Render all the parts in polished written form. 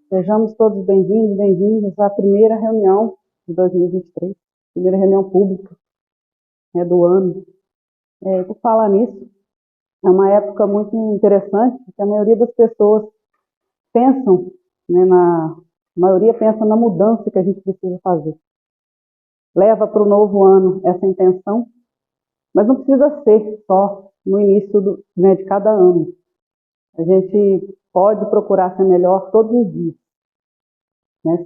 Sejamos todos bem-vindos e bem-vindas à primeira reunião de 2023, primeira reunião pública, do ano. Por falar nisso, é uma época muito interessante, porque a maioria das pessoas pensam, a maioria pensa na mudança que a gente precisa fazer. Leva para o novo ano essa intenção, mas não precisa ser só no início de cada ano. A gente pode procurar ser melhor todos os dias.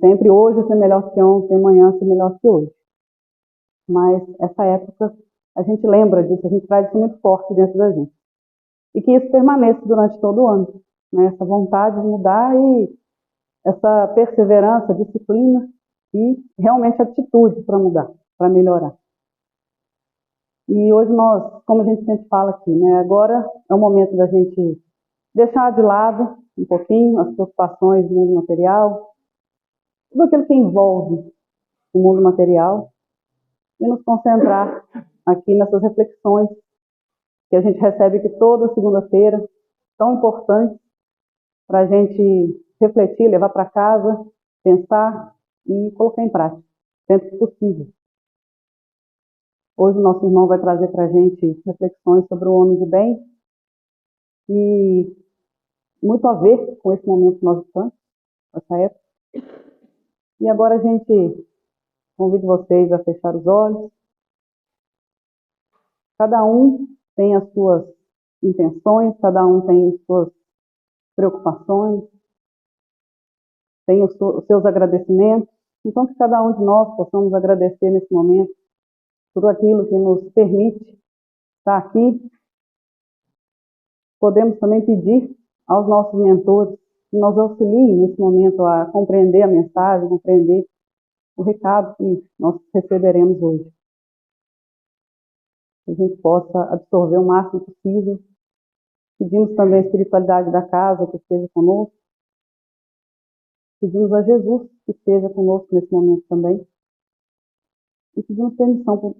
Sempre hoje ser melhor que ontem, amanhã ser melhor que hoje. Mas essa época, a gente lembra disso, a gente traz isso muito forte dentro da gente. E que isso permaneça durante todo o ano. Essa vontade de mudar e essa perseverança, disciplina e realmente atitude para mudar, para melhorar. E hoje nós, como a gente sempre fala aqui, agora é o momento da gente deixar de lado um pouquinho as preocupações do mundo material, tudo aquilo que envolve o mundo material, e nos concentrar aqui nessas reflexões que a gente recebe aqui toda segunda-feira, tão importantes para a gente refletir, levar para casa, pensar e colocar em prática, sempre que possível. Hoje o nosso irmão vai trazer para a gente reflexões sobre o homem de bem e muito a ver com esse momento que nós estamos, essa época. E agora a gente convido vocês a fechar os olhos. Cada um tem as suas intenções, cada um tem as suas preocupações, tem os seus agradecimentos. Então, que cada um de nós possamos agradecer nesse momento tudo aquilo que nos permite estar aqui. Podemos também pedir aos nossos mentores que nos auxiliem nesse momento a compreender a mensagem, compreender o recado que nós receberemos hoje. Que a gente possa absorver o máximo possível. Pedimos também a espiritualidade da casa que esteja conosco. Pedimos a Jesus que esteja conosco nesse momento também. E pedimos permissão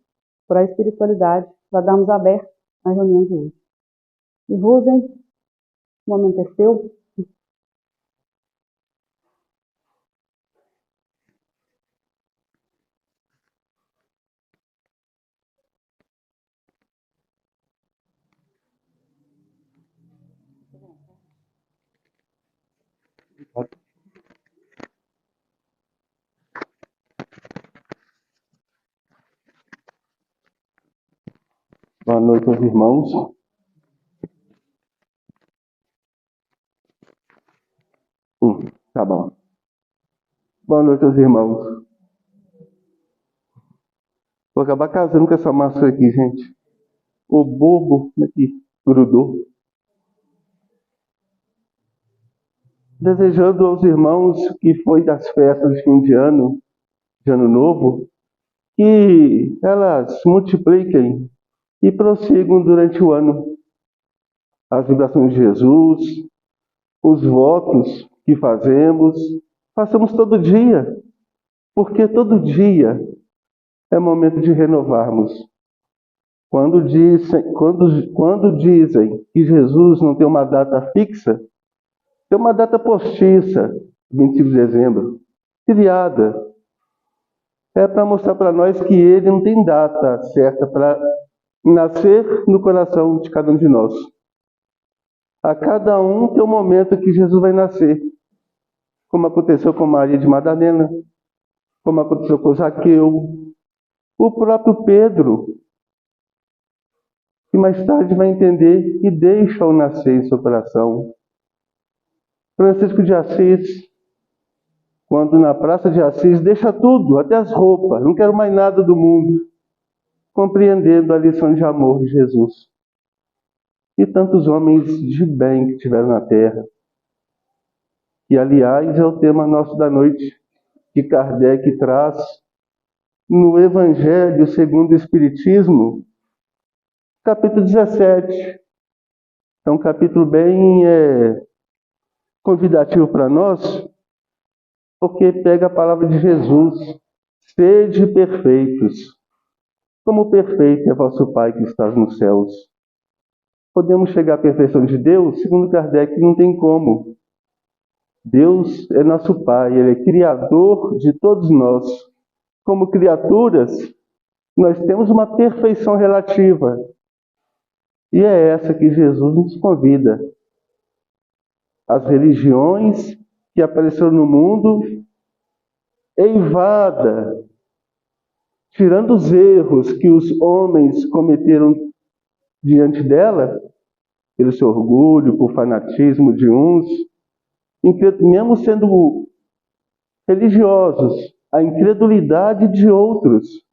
para a espiritualidade para darmos aberto à reunião de hoje. E Rosen, o momento é seu. Boa noite aos irmãos. Tá bom. Boa noite aos irmãos. Vou acabar casando com essa máscara aqui, gente. O bobo, como é que grudou? Desejando aos irmãos que foi das festas de fim de ano novo, que elas multipliquem e prossigam durante o ano. As vibrações de Jesus, os votos que façamos todo dia, porque todo dia é momento de renovarmos. Quando dizem que Jesus não tem uma data fixa, tem uma data postiça, 25 de dezembro, criada. É para mostrar para nós que ele não tem data certa para nascer no coração de cada um de nós. A cada um tem um momento que Jesus vai nascer, como aconteceu com Maria de Madalena, como aconteceu com Zaqueu, o próprio Pedro, que mais tarde vai entender e deixa-o nascer em seu coração. Francisco de Assis, quando na praça de Assis, deixa tudo, até as roupas, não quero mais nada do mundo, compreendendo a lição de amor de Jesus. E tantos homens de bem que tiveram na terra. E, aliás, é o tema nosso da noite, que Kardec traz no Evangelho segundo o Espiritismo, capítulo 17. É um capítulo bem convidativo para nós, porque pega a palavra de Jesus: sede perfeitos, como perfeito é vosso Pai que estás nos céus. Podemos chegar à perfeição de Deus? Segundo Kardec, não tem como. Deus é nosso Pai, Ele é Criador de todos nós. Como criaturas, nós temos uma perfeição relativa. E é essa que Jesus nos convida. As religiões que apareceram no mundo, eivada, tirando os erros que os homens cometeram diante dela, pelo seu orgulho, por fanatismo de uns, mesmo sendo religiosos, a incredulidade de outros.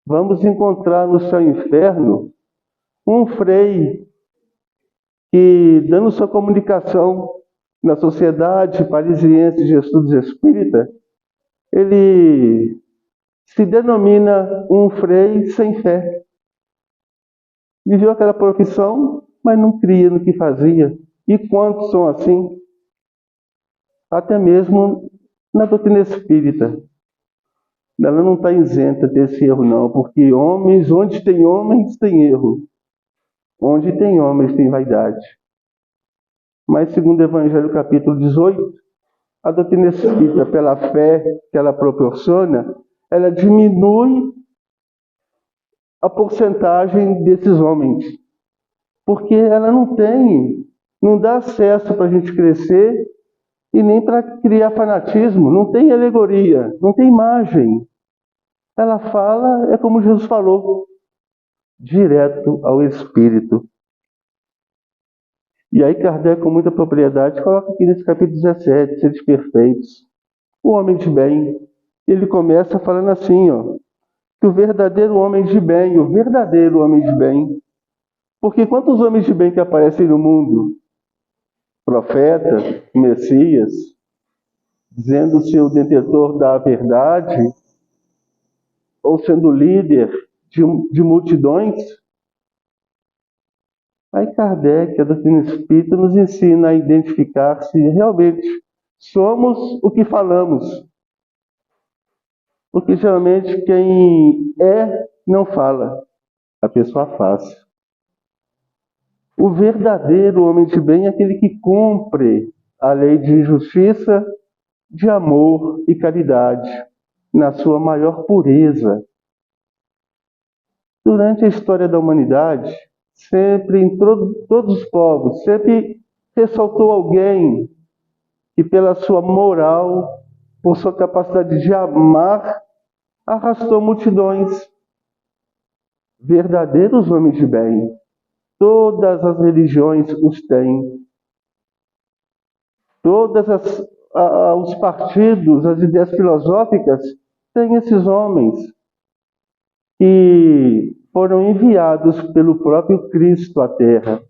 Vamos encontrar no seu inferno um frei que, dando sua comunicação na Sociedade Parisiense de Estudos Espírita, ele se denomina um frei sem fé. Viveu aquela profissão, mas não cria no que fazia. E quantos são assim? Até mesmo na doutrina espírita. Ela não está isenta desse erro, não, porque onde tem homens, tem erro. Onde tem homens, tem vaidade. Mas, segundo o Evangelho, capítulo 18, a doutrina espírita, pela fé que ela proporciona, ela diminui a porcentagem desses homens. Porque ela não dá acesso para a gente crescer e nem para criar fanatismo. Não tem alegoria, não tem imagem. Ela fala, é como Jesus falou, direto ao Espírito. E aí Kardec, com muita propriedade, coloca aqui nesse capítulo 17, seres perfeitos. O homem de bem, ele começa falando assim, ó, que o verdadeiro homem de bem, porque quantos homens de bem que aparecem no mundo? Profeta, Messias, dizendo-se o detentor da verdade, ou sendo líder de multidões. Aí Kardec, a doutrina espírita, nos ensina a identificar se realmente somos o que falamos. Porque geralmente quem não fala, a pessoa faz. O verdadeiro homem de bem é aquele que cumpre a lei de justiça, de amor e caridade, na sua maior pureza. Durante a história da humanidade, sempre em todos os povos, sempre ressaltou alguém que pela sua moral, por sua capacidade de amar, arrastou multidões. Verdadeiros homens de bem. Todas as religiões os têm. Os partidos, as ideias filosóficas, têm esses homens que foram enviados pelo próprio Cristo à Terra.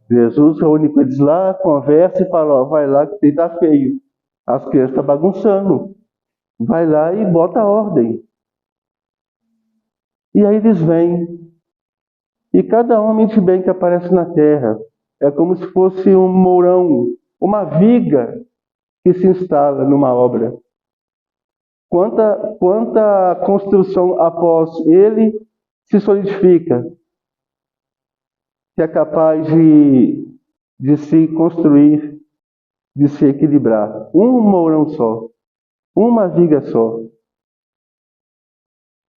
Jesus reúne com eles lá, conversa e fala, ó, vai lá que está feio. As crianças estão bagunçando. Vai lá e bota a ordem. E aí eles vêm. E cada homem de bem que aparece na Terra é como se fosse um mourão, uma viga que se instala numa obra. Quanta construção após ele se solidifica, que é capaz de se construir, de se equilibrar. Um mourão só, uma viga só.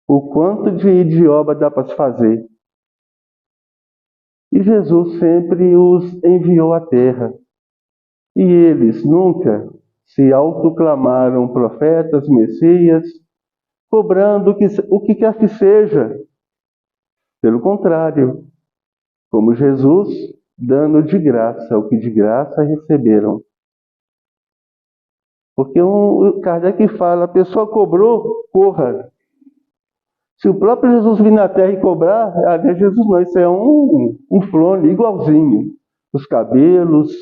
O quanto de obra dá para se fazer. E Jesus sempre os enviou à terra. E eles nunca se autoclamaram profetas, messias, cobrando o que quer que seja. Pelo contrário, como Jesus, dando de graça o que de graça receberam. Porque o Kardec fala, a pessoa cobrou, corra. Se o próprio Jesus vir na Terra e cobrar, não é Jesus não, isso é um clone igualzinho. Os cabelos,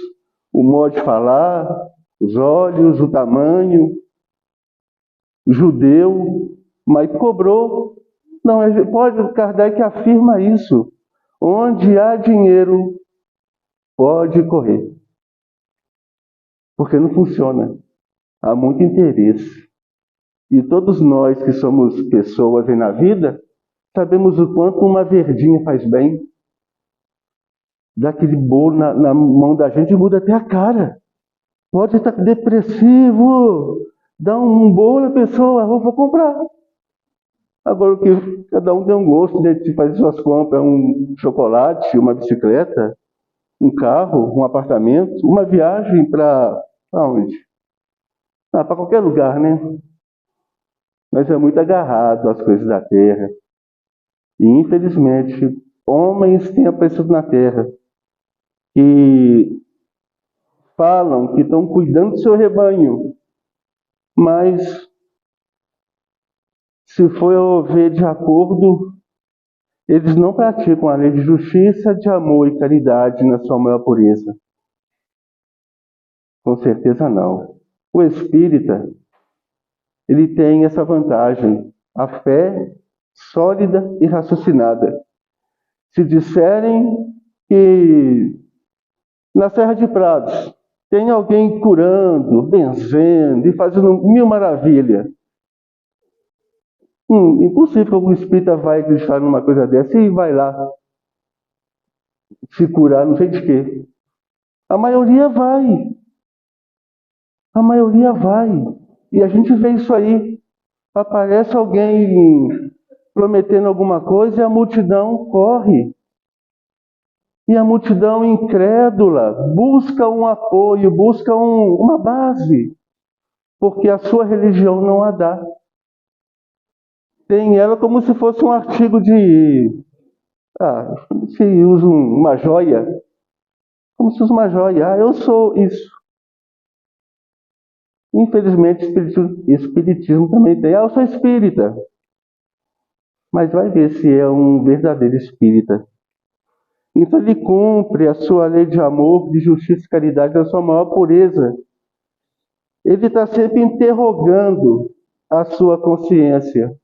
o modo de falar, os olhos, o tamanho, judeu, mas cobrou. Não, Kardec afirma isso. Onde há dinheiro, pode correr. Porque não funciona. Há muito interesse. E todos nós que somos pessoas aí na vida, sabemos o quanto uma verdinha faz bem. dá aquele bolo na mão da gente e muda até a cara. Pode estar depressivo, dá um bolo, a pessoa, vou comprar. Agora, o que cada um tem um gosto, né, de fazer suas compras, um chocolate, uma bicicleta, um carro, um apartamento, uma viagem para onde? Para qualquer lugar, né? Mas é muito agarrado às coisas da terra. E, infelizmente, homens têm aparecido na terra que falam que estão cuidando do seu rebanho, mas se for ver de acordo, eles não praticam a lei de justiça, de amor e caridade na sua maior pureza. Com certeza não. O espírita, ele tem essa vantagem, a fé sólida e raciocinada. Se disserem que na Serra de Prados tem alguém curando, benzendo e fazendo mil maravilhas, impossível que algum espírita vai acreditar numa coisa dessa e vai lá se curar, não sei de quê. A maioria vai. A maioria vai. E a gente vê isso aí. Aparece alguém prometendo alguma coisa e a multidão corre. E a multidão incrédula busca um apoio, busca uma base, porque a sua religião não a dá. Tem ela como se fosse um artigo de... se usa uma joia. Como se fosse uma joia. Eu sou isso. Infelizmente, espiritismo também tem. Eu sou espírita. Mas vai ver se é um verdadeiro espírita. Então ele cumpre a sua lei de amor, de justiça e caridade na sua maior pureza. Ele está sempre interrogando a sua consciência.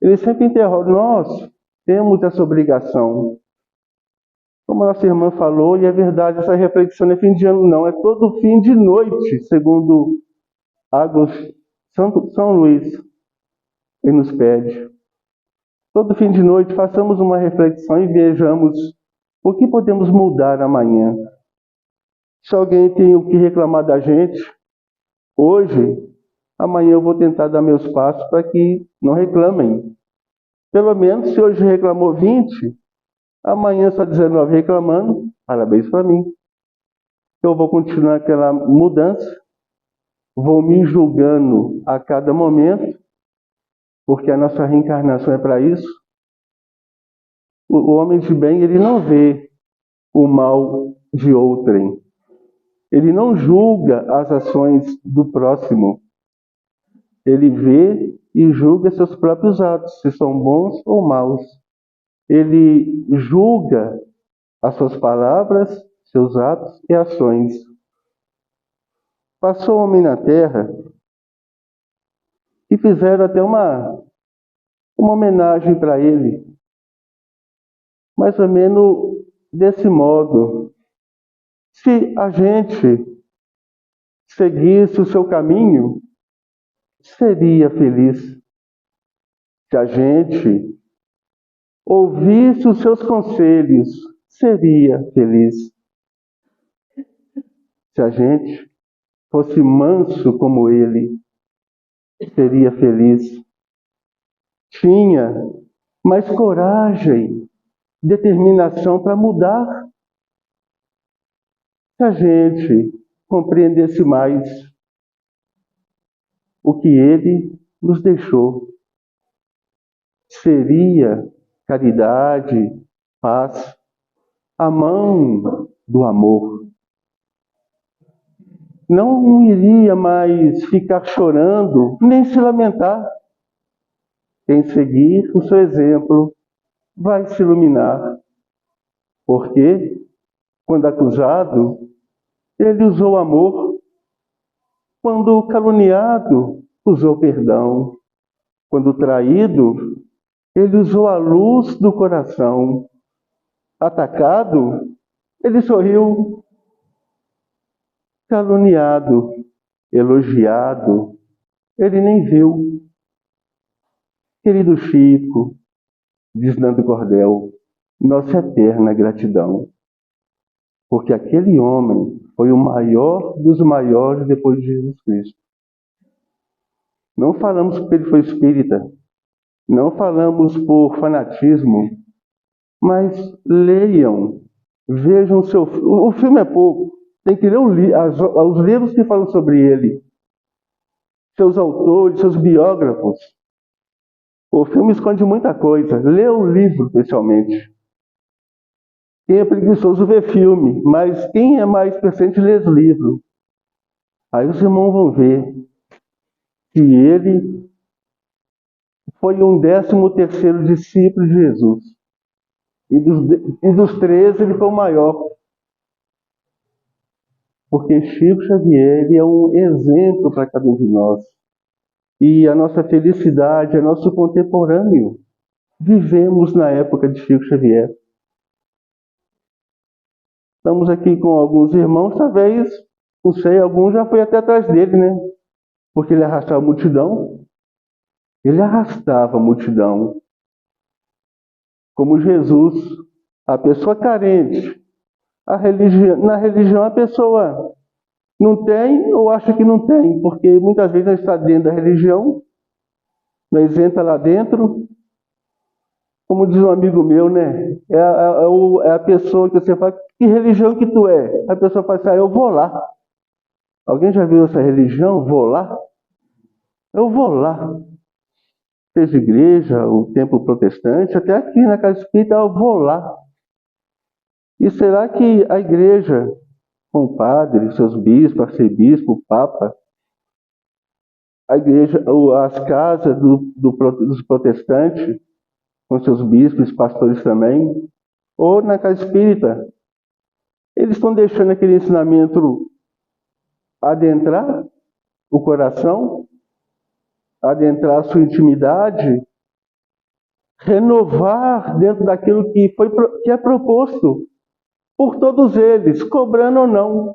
Ele sempre interroga, nós temos essa obrigação. Como a nossa irmã falou, e é verdade, essa reflexão não é fim de ano não, é todo fim de noite, segundo São Luís, ele nos pede. Todo fim de noite, façamos uma reflexão e vejamos o que podemos mudar amanhã. Se alguém tem o que reclamar da gente, hoje, amanhã eu vou tentar dar meus passos para que não reclamem. Pelo menos, se hoje reclamou 20, amanhã só 19 reclamando, parabéns para mim. Eu vou continuar aquela mudança, vou me julgando a cada momento, porque a nossa reencarnação é para isso. O homem de bem, ele não vê o mal de outrem. Ele não julga as ações do próximo. Ele vê e julga seus próprios atos, se são bons ou maus. Ele julga as suas palavras, seus atos e ações. Passou o homem na terra e fizeram até uma homenagem para ele. Mais ou menos desse modo. Se a gente seguisse o seu caminho, seria feliz. Se a gente ouvisse os seus conselhos, seria feliz. Se a gente fosse manso como ele, seria feliz. Tinha mais coragem, determinação para mudar. Se a gente compreendesse mais o que ele nos deixou, seria caridade, paz, a mão do amor. Não iria mais ficar chorando, nem se lamentar. Quem seguir o seu exemplo vai se iluminar. Porque, quando acusado, ele usou amor. Quando caluniado, usou perdão. Quando traído, ele usou a luz do coração. Atacado, ele sorriu. Caluniado, elogiado, ele nem viu. Querido Chico, diz Nando Cordel, nossa eterna gratidão. Porque aquele homem foi o maior dos maiores depois de Jesus Cristo. Não falamos porque ele foi espírita, não falamos por fanatismo, mas leiam, vejam o seu filme. O filme é pouco, tem que ler os livros que falam sobre ele, seus autores, seus biógrafos. O filme esconde muita coisa, lê o livro especialmente. Quem é preguiçoso vê filme, mas quem é mais presente lê os livros. Aí os irmãos vão ver que ele foi um 13º discípulo de Jesus. E dos 13 ele foi o maior. Porque Chico Xavier ele é um exemplo para cada um de nós. E a nossa felicidade é nosso contemporâneo. Vivemos na época de Chico Xavier. Estamos aqui com alguns irmãos, talvez, não sei, alguns já foi até atrás dele, né? Porque ele arrastava a multidão. Ele arrastava a multidão. Como Jesus, a pessoa carente. Na religião a pessoa não tem ou acha que não tem, porque muitas vezes ela está dentro da religião, mas entra lá dentro, como diz um amigo meu, né? É a pessoa que você fala, que religião que tu é? A pessoa fala assim, eu vou lá. Alguém já viu essa religião? Vou lá? Eu vou lá. Seja igreja, o templo protestante, até aqui na casa espírita, eu vou lá. E será que a igreja, com o padre, seus bispos, arcebispo, o papa, a igreja, as casas dos protestantes, com seus bispos, pastores também, ou na casa espírita, eles estão deixando aquele ensinamento adentrar o coração, adentrar a sua intimidade, renovar dentro daquilo que é proposto por todos eles, cobrando ou não.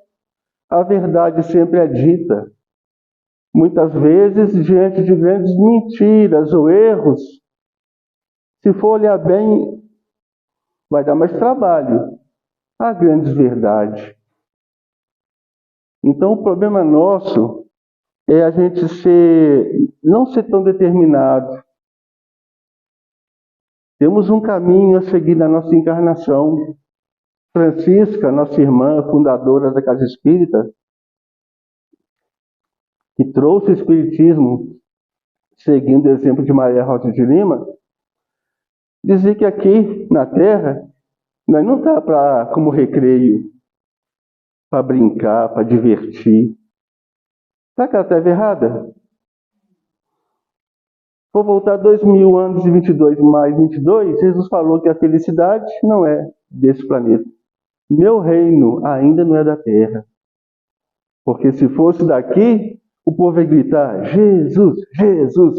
A verdade sempre é dita. Muitas vezes, diante de grandes mentiras ou erros, se for olhar bem, vai dar mais trabalho. Há grandes verdades. Então, o problema nosso é a gente não ser tão determinado. Temos um caminho a seguir na nossa encarnação. Francisca, nossa irmã, fundadora da Casa Espírita, que trouxe o Espiritismo, seguindo o exemplo de Maria Rosa de Lima, dizia que aqui na Terra, nós não está como recreio, para brincar, para divertir. Será que ela estava errada? Vou voltar 2000 anos e 22 mais 22, Jesus falou que a felicidade não é desse planeta. Meu reino ainda não é da terra. Porque se fosse daqui, o povo ia gritar, Jesus, Jesus.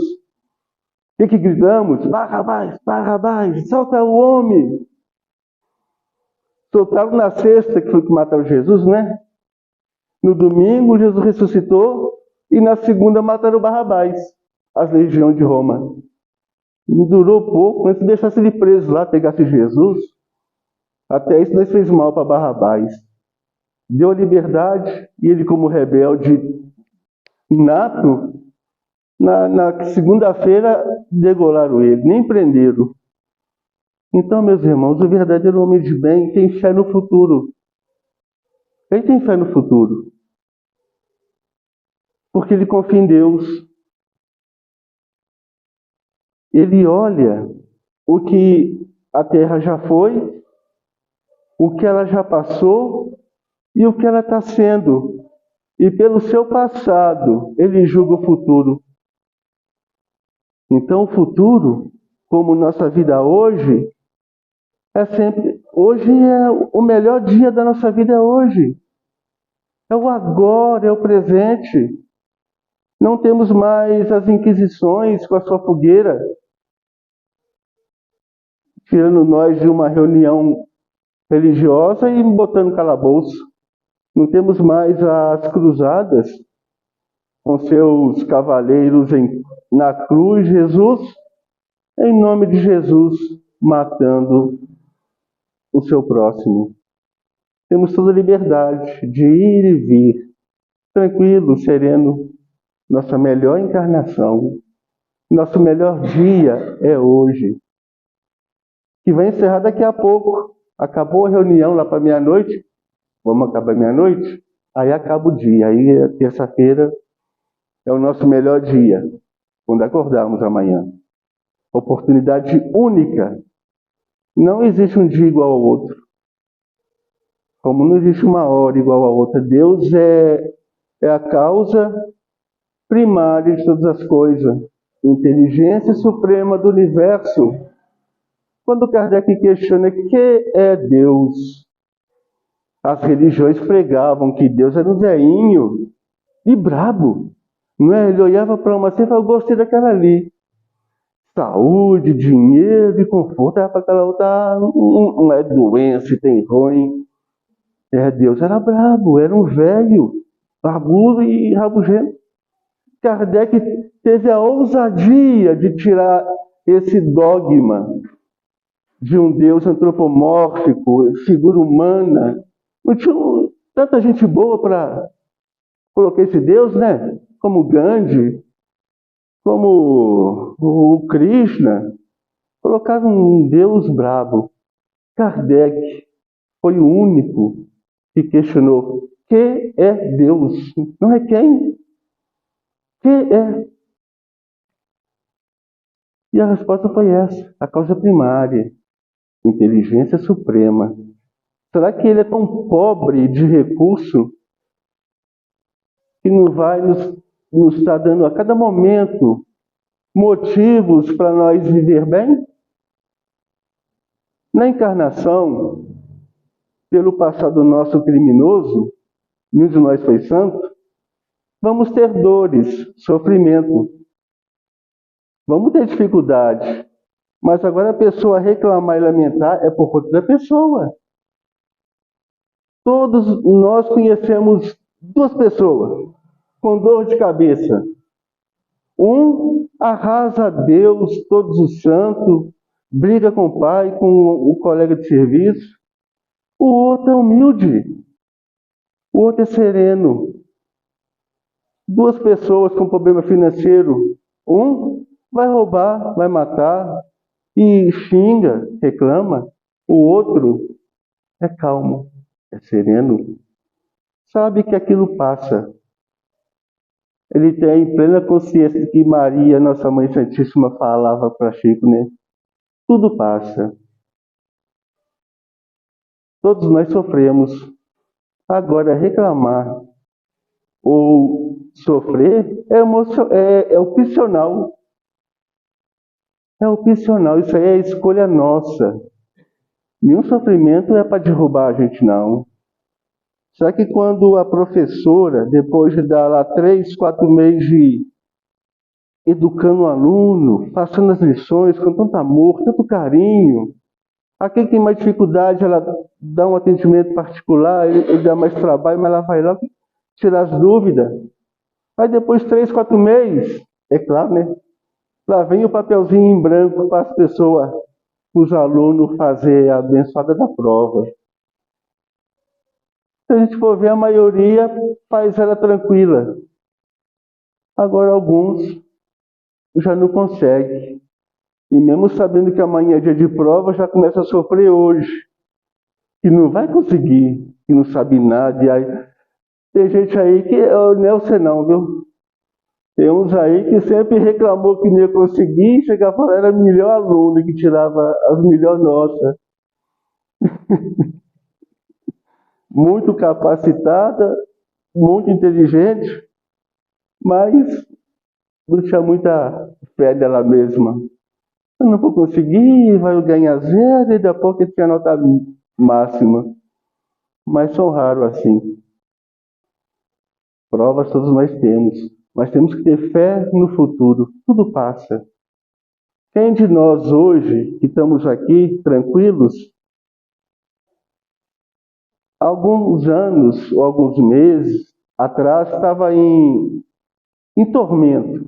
O que gritamos? Barrabás, Barrabás, solta o homem. Soltaram na sexta, que foi que mataram Jesus, né? No domingo, Jesus ressuscitou, e na segunda mataram Barrabás, as legiões de Roma. Não durou pouco, mas se deixasse ele preso lá, pegasse Jesus, até isso nós fez mal para Barrabás. Deu a liberdade, e ele, como rebelde nato, na segunda-feira degolaram ele, nem prenderam. Então, meus irmãos, o verdadeiro homem de bem tem fé no futuro. Ele tem fé no futuro. Porque ele confia em Deus. Ele olha o que a terra já foi, o que ela já passou e o que ela está sendo. E pelo seu passado, ele julga o futuro. Então, o futuro, como nossa vida hoje, hoje é o melhor dia da nossa vida é hoje. É o agora, é o presente. Não temos mais as inquisições com a sua fogueira, tirando nós de uma reunião religiosa e botando calabouço. Não temos mais as cruzadas com seus cavaleiros na cruz, Jesus, em nome de Jesus, matando o seu próximo. temos toda a liberdade de ir e vir, tranquilo, sereno. Nossa melhor encarnação, nosso melhor dia é hoje, que vai encerrar daqui a pouco. Acabou a reunião lá para meia-noite, vamos acabar meia-noite? Aí acaba o dia, aí terça-feira é o nosso melhor dia, quando acordarmos amanhã. Oportunidade única. Não existe um dia igual ao outro. Como não existe uma hora igual a outra. Deus é a causa primária de todas as coisas. Inteligência suprema do universo. Quando Kardec questiona que é Deus, as religiões pregavam que Deus era um velhinho e brabo. Não é? Ele olhava para uma assim e falava, eu gostei daquela ali. Saúde, dinheiro e conforto. Para aquela outra, não é doença, tem ruim. Deus era brabo, era um velho, barbudo e rabugento. Kardec teve a ousadia de tirar esse dogma de um Deus antropomórfico, figura humana. Não tinha tanta gente boa para colocar esse Deus, né? Como Gandhi, como o Krishna. Colocaram um Deus brabo. Kardec foi o único que questionou: que é Deus? Não é quem? Que é? E a resposta foi essa: a causa primária, inteligência suprema. Será que ele é tão pobre de recurso que não vai nos estar dando a cada momento motivos para nós viver bem? Na encarnação, pelo passado nosso criminoso, nenhum de nós foi santo, vamos ter dores, sofrimento, vamos ter dificuldade. Mas agora a pessoa reclamar e lamentar é por conta da pessoa. Todos nós conhecemos duas pessoas com dor de cabeça. Um arrasa a Deus, todos os santos, briga com o pai, com o colega de serviço. O outro é humilde. O outro é sereno. Duas pessoas com problema financeiro. Um vai roubar, vai matar e xinga, reclama. O outro é calmo, é sereno. Sabe que aquilo passa. Ele tem plena consciência de que Maria, nossa Mãe Santíssima, falava para Chico, né? Tudo passa. Todos nós sofremos. Agora, reclamar ou sofrer é opcional. É opcional. Isso aí é escolha nossa. Nenhum sofrimento é para derrubar a gente, não. Será que quando a professora, depois de dar lá 3, 4 meses de educando o aluno, passando as lições com tanto amor, tanto carinho, aquele que tem mais dificuldade, ela dá um atendimento particular, ele dá mais trabalho, mas ela vai lá tirar as dúvidas. Aí depois de 3, 4 meses, é claro, né? Lá vem o papelzinho em branco para as pessoas, os alunos fazer a abençoada da prova. Se a gente for ver, a maioria faz ela tranquila. Agora alguns já não conseguem. E mesmo sabendo que amanhã é dia de prova, já começa a sofrer hoje. Que não vai conseguir, que não sabe nada. E aí, tem gente aí que não é você não, viu? Tem uns aí que sempre reclamou que não ia conseguir, chegava a falar era o melhor aluno, que tirava as melhores notas. Muito capacitada, muito inteligente, mas não tinha muita fé dela mesma. Eu não vou conseguir, vai ganhar zero, e daqui a pouco tinha nota máxima. Mas são raros assim. Provas todos nós temos, mas temos que ter fé no futuro. Tudo passa. Quem de nós hoje, que estamos aqui tranquilos, alguns anos ou alguns meses atrás estava em tormento.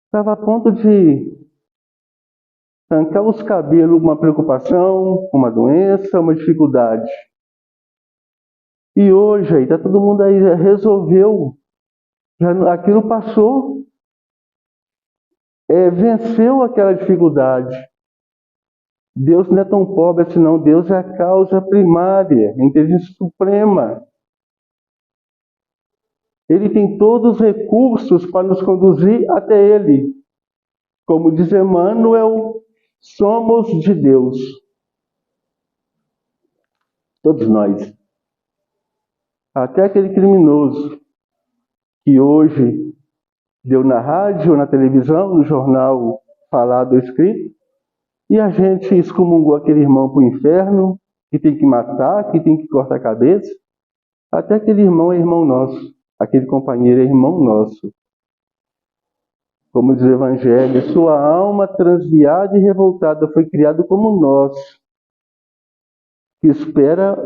Estava a ponto de arrancar os cabelos, uma preocupação, uma doença, uma dificuldade. E hoje aí, tá todo mundo aí, já resolveu, aquilo passou, venceu aquela dificuldade. Deus não é tão pobre assim, não. Deus é a causa primária, a inteligência suprema. Ele tem todos os recursos para nos conduzir até Ele. Como diz Emmanuel, somos de Deus. Todos nós. Até aquele criminoso que hoje deu na rádio, na televisão, no jornal falado ou escrito, e a gente excomungou aquele irmão para o inferno, que tem que matar, que tem que cortar a cabeça. Até aquele irmão é irmão nosso. Aquele companheiro é irmão nosso. Como diz o Evangelho, sua alma transviada e revoltada foi criada como nós, que espera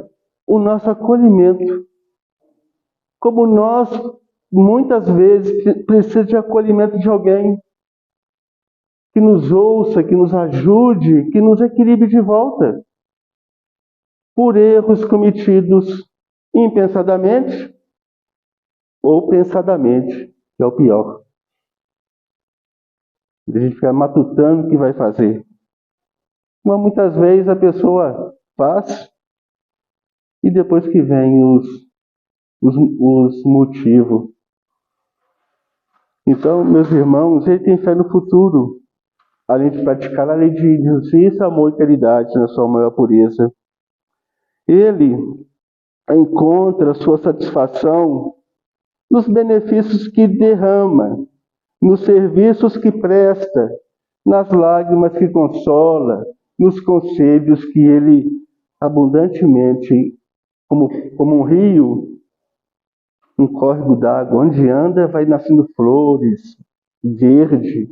o nosso acolhimento. Como nós, muitas vezes, precisamos de acolhimento de alguém que nos ouça, que nos ajude, que nos equilibre de volta. Por erros cometidos impensadamente ou pensadamente, que é o pior. A gente fica matutando o que vai fazer. Mas muitas vezes a pessoa faz e depois que vem os motivos. Então, meus irmãos, ele tem fé no futuro, além de praticar a lei de justiça, amor e caridade na sua maior pureza. Ele encontra sua satisfação nos benefícios que derrama, nos serviços que presta, nas lágrimas que consola, nos conselhos que ele abundantemente, como um rio, um córrego d'água, onde anda vai nascendo flores, verde,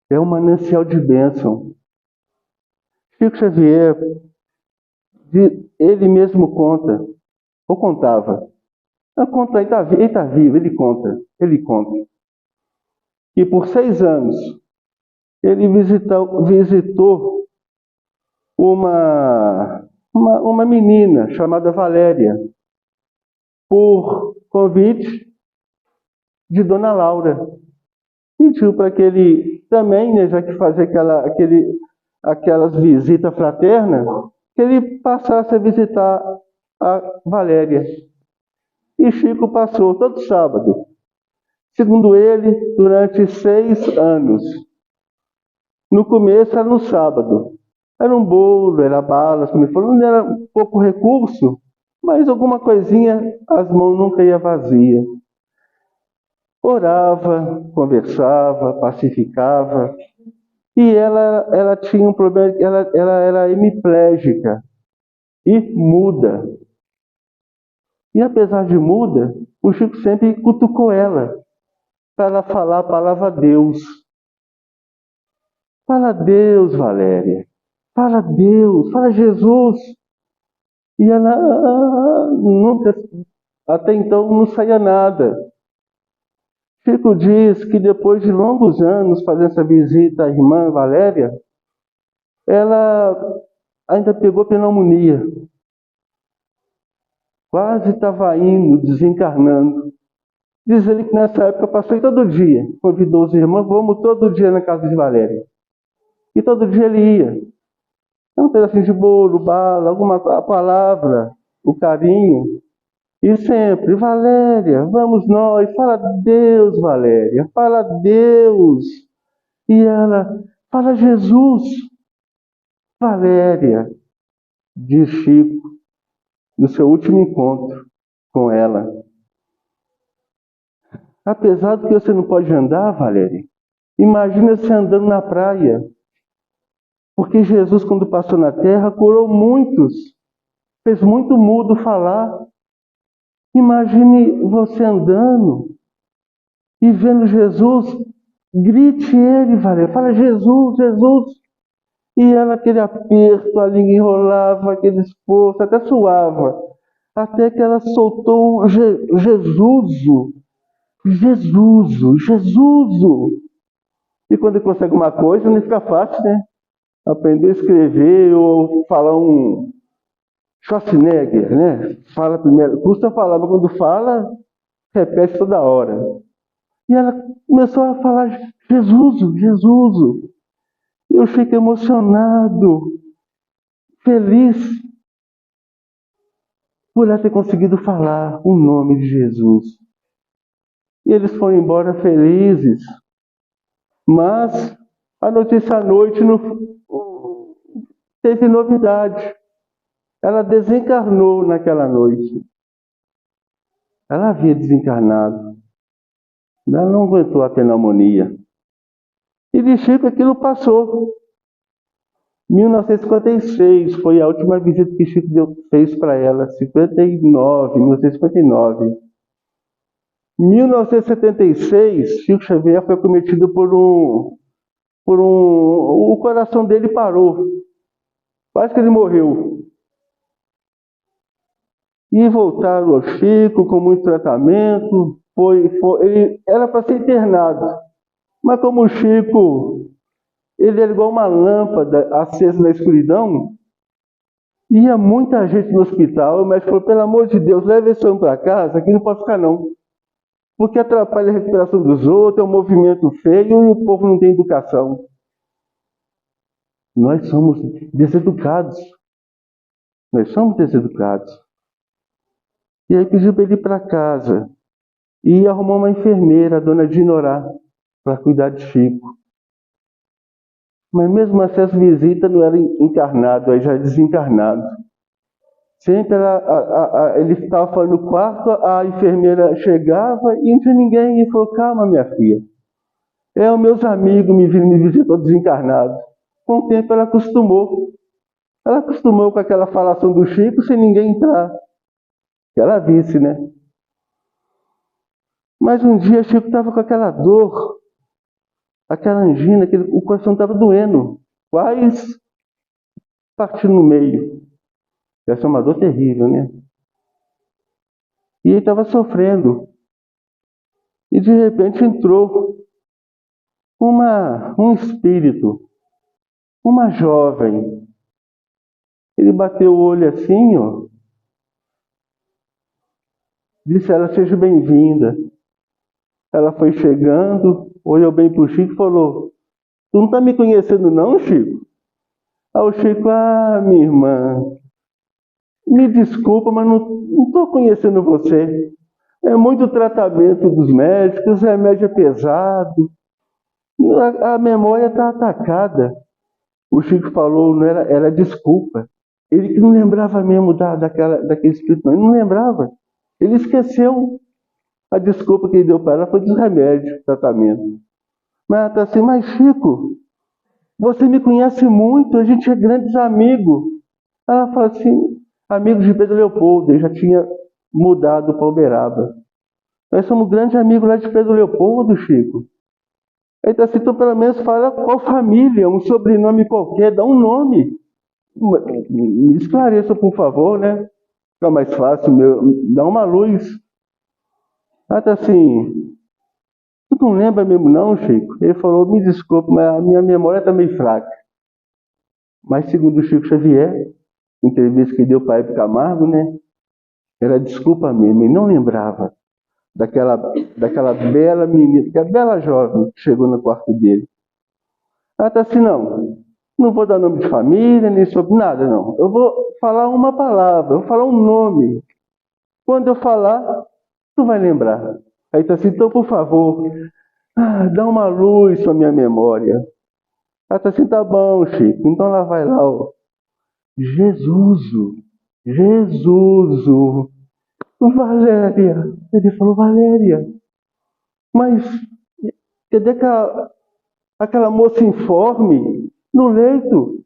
é um manancial de bênção. Chico Xavier, ele mesmo conta, ou contava, ele está vivo, ele conta, que por 6 anos ele visitou uma menina chamada Valéria, por convite de Dona Laura. Pediu para que ele também, né, já que fazia aquelas visitas fraternas, que ele passasse a visitar a Valéria. E Chico passou todo sábado. Segundo ele, durante 6 anos. No começo era no sábado. Era um bolo, era balas, como ele falou, não era pouco recurso, mas alguma coisinha, as mãos nunca iam vazias. Orava, conversava, pacificava. E ela tinha um problema, ela era hemiplégica e muda. E apesar de muda, o Chico sempre cutucou ela para ela falar a palavra Deus. Fala Deus, Valéria. Fala Deus, fala Jesus. E ela nunca, até então, não saía nada. Chico diz que depois de longos anos fazendo essa visita à irmã Valéria, ela ainda pegou pneumonia. Quase estava indo, desencarnando. Diz ele que nessa época passou todo dia. Convidou os irmãos, vamos todo dia na casa de Valéria. E todo dia ele ia. Um pedacinho de bolo, bala, alguma palavra, o carinho. E sempre, Valéria, vamos nós, fala Deus, Valéria, fala Deus. E ela, fala Jesus. Valéria, diz Chico, no seu último encontro com ela. Apesar do que você não pode andar, Valéria, imagina você andando na praia. Porque Jesus, quando passou na terra, curou muitos, fez muito mudo falar. Imagine você andando e vendo Jesus, grite ele, Valéria, fala Jesus, Jesus. E ela, aquele aperto, a língua enrolava, aquele esforço, até suava. Até que ela soltou um Jesuso. E quando ele consegue uma coisa, não fica fácil, né? Aprender a escrever ou falar Schwarzenegger, né? Fala primeiro, custa falar, mas quando fala, repete toda hora. E ela começou a falar, Jesus, Jesus. Eu fico emocionado, feliz por ela ter conseguido falar o nome de Jesus. E eles foram embora felizes. Mas a notícia à noite não teve novidade. Ela desencarnou naquela noite. Ela havia desencarnado. Ela não aguentou a pneumonia. E de Chico aquilo passou. 1956 foi a última visita que Chico fez para ela. 1959. 1976, Chico Xavier foi cometido o coração dele parou. Quase que ele morreu. E voltaram ao Chico com muito tratamento. Ele era para ser internado. Mas como o Chico, ele era igual uma lâmpada acesa na escuridão, ia muita gente no hospital, o médico falou, pelo amor de Deus, leve esse homem para casa, aqui não pode ficar não. Porque atrapalha a recuperação dos outros, é um movimento feio e o povo não tem educação. Nós somos deseducados. Nós somos deseducados. E aí pediu para ele ir para casa. E arrumou uma enfermeira, a dona Dinorá, para cuidar de Chico. Mas mesmo assim, as visitas não eram encarnado, aí já desencarnado. Sempre ele estava falando no quarto, a enfermeira chegava e não tinha ninguém. E falou, calma, minha filha. Os meus amigos me visitou desencarnado. Com o tempo ela acostumou. Ela acostumou com aquela falação do Chico sem ninguém entrar. Que ela visse, né? Mas um dia Chico estava com aquela dor, aquela angina, o coração estava doendo, quase partindo no meio. Essa é uma dor terrível, né? E ele estava sofrendo. E de repente entrou um espírito, uma jovem. Ele bateu o olho assim, ó. Disse a ela, seja bem-vinda. Ela foi chegando, olhou bem para o Chico e falou, tu não está me conhecendo não, Chico? Aí o Chico, minha irmã, me desculpa, mas não estou conhecendo você. É muito tratamento dos médicos, o remédio é pesado, a memória está atacada. O Chico falou, não era desculpa. Ele que não lembrava mesmo daquele espírito, ele não lembrava. Ele esqueceu. A desculpa que ele deu para ela foi dos remédios, tratamento. Mas ela está assim, mas Chico, você me conhece muito, a gente é grandes amigos. Ela fala assim, amigos de Pedro Leopoldo, ele já tinha mudado para Uberaba. Nós somos grandes amigos lá de Pedro Leopoldo, Chico. Aí está assim, então pelo menos fala qual família, um sobrenome qualquer, dá um nome. Me esclareça, por favor, né? Fica mais fácil, dá uma luz. Ela está assim, tu não lembra mesmo não, Chico? Ele falou, me desculpe, mas a minha memória está meio fraca. Mas segundo o Chico Xavier, entrevista que deu para Hebe Camargo, né? Era desculpa mesmo, ele não lembrava daquela bela menina, aquela bela jovem que chegou no quarto dele. Ela está assim, não vou dar nome de família, nem sobre nada, não. Eu vou falar uma palavra, eu vou falar um nome. Quando eu falar, tu vai lembrar. Aí está assim, então, por favor, dá uma luz para a minha memória. Ela está assim, tá bom, Chico. Então lá vai lá, ó. Jesus, Valéria. Ele falou, Valéria, mas cadê aquela moça informe no leito?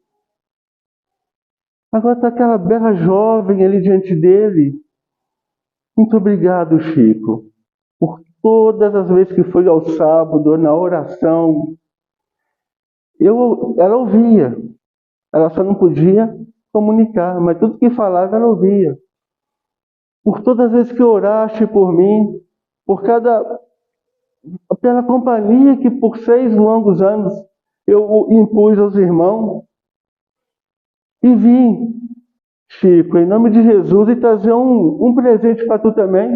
Agora está aquela bela jovem ali diante dele. Muito obrigado, Chico, por todas as vezes que foi ao sábado, na oração. Ela ouvia, ela só não podia comunicar, mas tudo que falava ela ouvia. Por todas as vezes que oraste por mim, pela companhia que por 6 longos anos eu impus aos irmãos, e vim Chico, em nome de Jesus, e trazer um presente para tu também.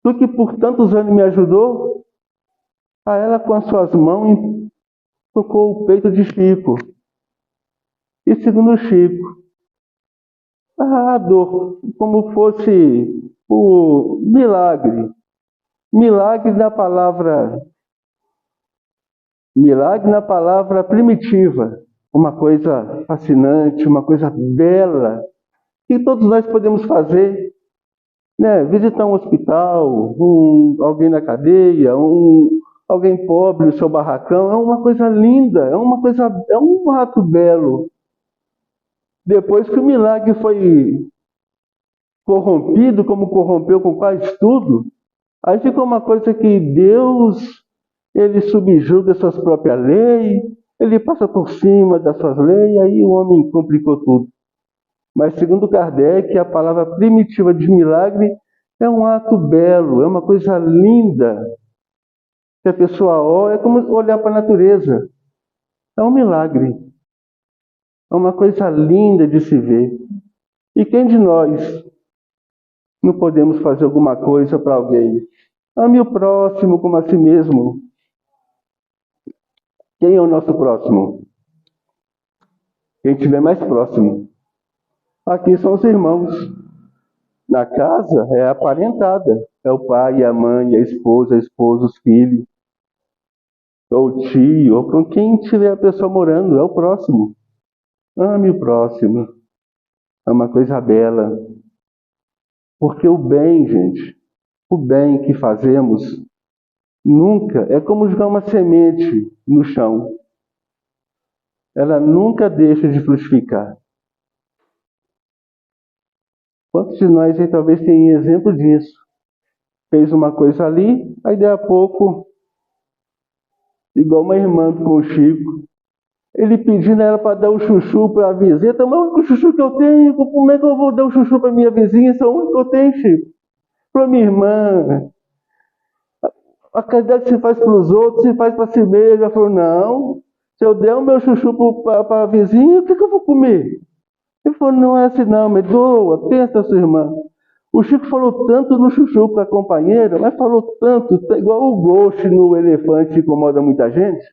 Tu que por tantos anos me ajudou. Aí ela com as suas mãos tocou o peito de Chico. E segundo Chico, a dor, como fosse o milagre. Milagre na palavra primitiva. Uma coisa fascinante, uma coisa bela, que todos nós podemos fazer, né? Visitar um hospital, alguém na cadeia, alguém pobre no seu barracão, é uma coisa linda, é um ato belo. Depois que o milagre foi corrompido, como corrompeu com quase tudo, aí ficou uma coisa que Deus, ele subjuga suas próprias leis, ele passa por cima das suas leis, aí o homem complicou tudo. Mas segundo Kardec, a palavra primitiva de milagre é um ato belo, é uma coisa linda. Se a pessoa olha, é como olhar para a natureza. É um milagre. É uma coisa linda de se ver. E quem de nós não podemos fazer alguma coisa para alguém? Ame o próximo como a si mesmo. Quem é o nosso próximo? Quem estiver mais próximo. Aqui são os irmãos. Na casa é a parentada. É o pai, a mãe, a esposa, os filhos. Ou o tio, ou com quem tiver a pessoa morando. É o próximo. Ame o próximo. É uma coisa bela. Porque o bem, gente, o bem que fazemos, nunca, é como jogar uma semente no chão. Ela nunca deixa de frutificar. Quantos de nós aí talvez tenham exemplo disso? Fez uma coisa ali, aí daí a pouco, igual uma irmã com o Chico, ele pedindo ela para dar o chuchu para a vizinha, mas o único chuchu que eu tenho, como é que eu vou dar o chuchu para minha vizinha? Esse é o único que eu tenho, Chico. Para minha irmã. A caridade que se faz para os outros, se faz para si mesmo. Ela falou, não, se eu der o meu chuchu para a vizinha, o que eu vou comer? Ele falou, não é assim não, me doa, pensa sua irmã. O Chico falou tanto no chuchu para a companheira, mas falou tanto, igual o ghost no elefante que incomoda muita gente.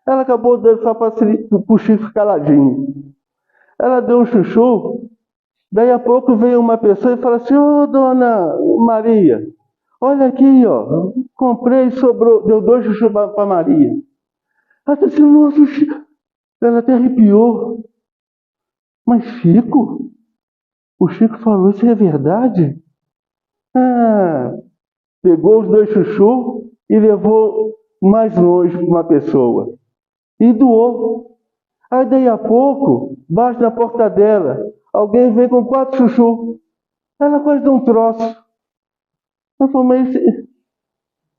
Ela acabou dando só para o Chico caladinho. Ela deu um chuchu, daí a pouco veio uma pessoa e fala assim, ô dona Maria, olha aqui, ó, comprei, sobrou, deu 2 chuchu para Maria. Ela disse assim, nossa, Chico. Ela até arrepiou. Mas Chico? O Chico falou, isso é verdade? Ah, pegou os 2 chuchu e levou mais longe para uma pessoa. E doou. Aí daí a pouco, bate na porta dela, alguém vem com 4 chuchu. Ela quase deu um troço. Ela falou, mas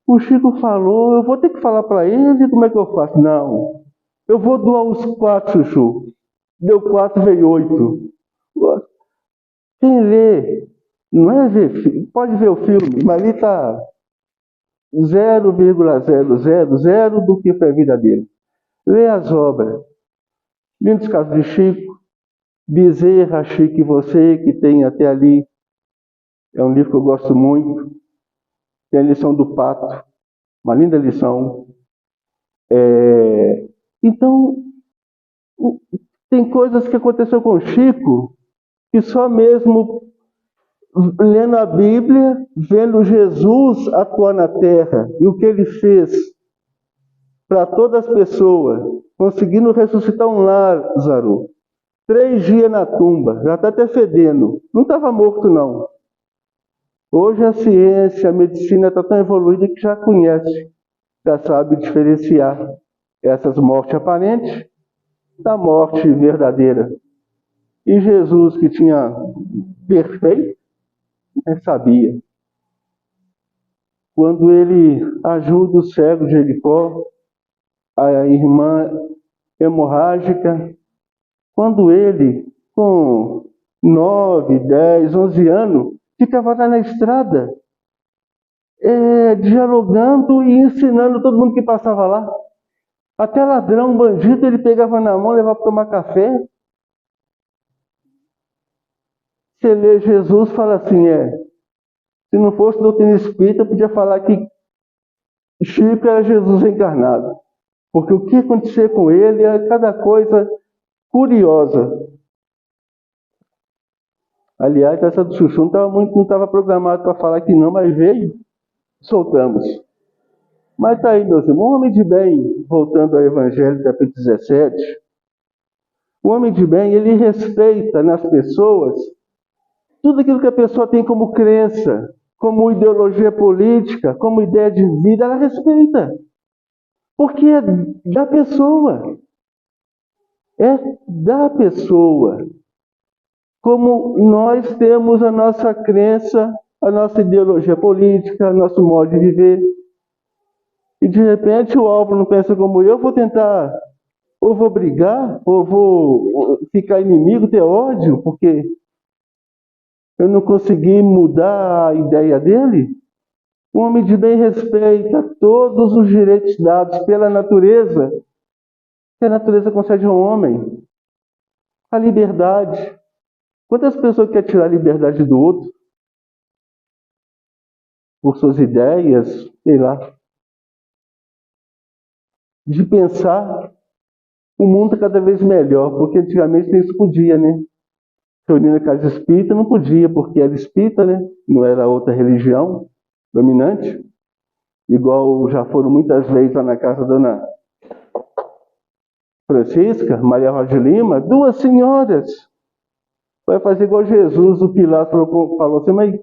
o Chico falou, eu vou ter que falar para ele, como é que eu faço? Não, eu vou doar os 4 chuchu. Deu 4, veio 8. Quem lê, não é ver, pode ver o filme, mas ali está 0,0000 do que foi a vida dele. Lê as obras. Lindos casos de Chico, Bezerra, Chico e Você, que tem até ali, é um livro que eu gosto muito. Tem a lição do pato, uma linda lição. Então, tem coisas que aconteceu com Chico que só mesmo lendo a Bíblia, vendo Jesus atuar na terra e o que ele fez para todas as pessoas, conseguindo ressuscitar um Lázaro, 3 dias na tumba, já está até fedendo, não estava morto não. Hoje a ciência, a medicina está tão evoluída que já conhece, já sabe diferenciar essas mortes aparentes da morte verdadeira. E Jesus, que tinha perfeito, sabia. Quando ele ajuda o cego de Jericó, a irmã hemorrágica, quando ele, com 9, 10, 11 anos, ficava lá na estrada, dialogando e ensinando todo mundo que passava lá. Até ladrão, bandido, ele pegava na mão, levava para tomar café. Você lê Jesus, fala assim, se não fosse doutrina espírita, podia falar que Chico era Jesus encarnado. Porque o que acontecia com ele é cada coisa curiosa. Aliás, essa do Chuchu não estava programado para falar que não, mas veio, soltamos. Mas está aí, meus irmãos, o homem de bem, voltando ao Evangelho, capítulo 17, o homem de bem, ele respeita nas pessoas tudo aquilo que a pessoa tem como crença, como ideologia política, como ideia de vida, ela respeita. Porque é da pessoa. É da pessoa. Como nós temos a nossa crença, a nossa ideologia política, nosso modo de viver. E de repente o Álvaro não pensa como eu, vou tentar, ou vou brigar, ou vou ficar inimigo, ter ódio, porque eu não consegui mudar a ideia dele. O homem de bem respeita todos os direitos dados pela natureza, que a natureza concede ao homem. A liberdade. Quantas pessoas querem tirar a liberdade do outro? Por suas ideias, sei lá. De pensar o mundo cada vez melhor, porque antigamente nem isso podia, né? Reunir na casa espírita não podia, porque era espírita, né? Não era outra religião dominante. Igual já foram muitas vezes lá na casa da Dona Francisca, Maria Rosa de Lima, duas senhoras. Vai fazer igual Jesus, o Pilato falou assim, mas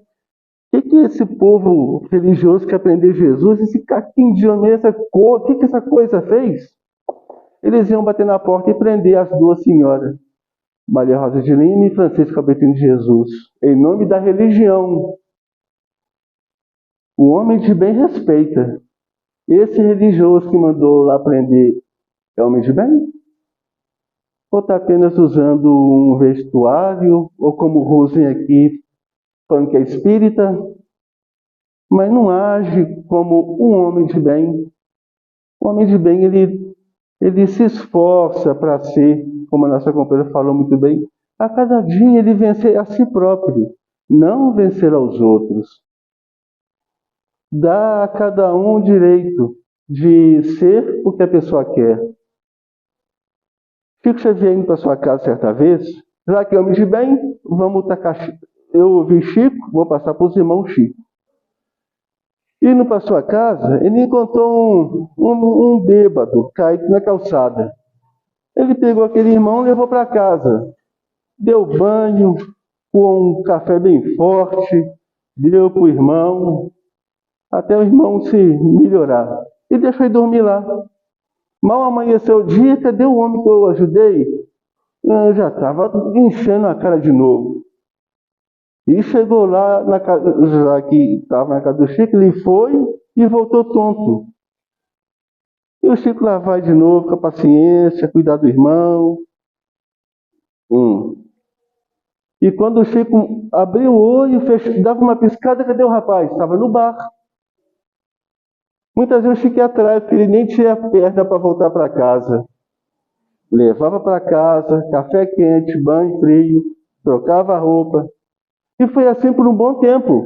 o que esse povo religioso quer aprender Jesus? Esse caquinho de homem, o que essa coisa fez? Eles iam bater na porta e prender as duas senhoras, Maria Rosa de Lima e Francisco Albertino de Jesus, em nome da religião. O homem de bem respeita. Esse religioso que mandou lá prender é homem de bem? Ou está apenas usando um vestuário, ou como o Rosen aqui, falando que é espírita, mas não age como um homem de bem. O homem de bem, ele se esforça para ser, como a nossa companheira falou muito bem, a cada dia ele vencer a si próprio, não vencer aos outros. Dá a cada um o direito de ser o que a pessoa quer. Chico Xavier indo para sua casa certa vez, já que é homem de bem, vamos tacar Chico. Eu ouvi Chico, vou passar para os irmãos Chico. Indo para sua casa, ele encontrou um bêbado caído na calçada. Ele pegou aquele irmão e levou para casa. Deu banho, com um café bem forte, deu para o irmão, até o irmão se melhorar. E deixou ele dormir lá. Mal amanheceu o dia, cadê o homem que eu ajudei? Eu já estava enchendo a cara de novo. E chegou lá, já que estava na casa do Chico, ele foi e voltou tonto. E o Chico lá vai de novo, com a paciência, cuidar do irmão. E quando o Chico abriu o olho, dava uma piscada, cadê o rapaz? Estava no bar. Muitas vezes eu fiquei atrás, porque ele nem tinha perna para voltar para casa. Levava para casa, café quente, banho frio, trocava a roupa. E foi assim por um bom tempo.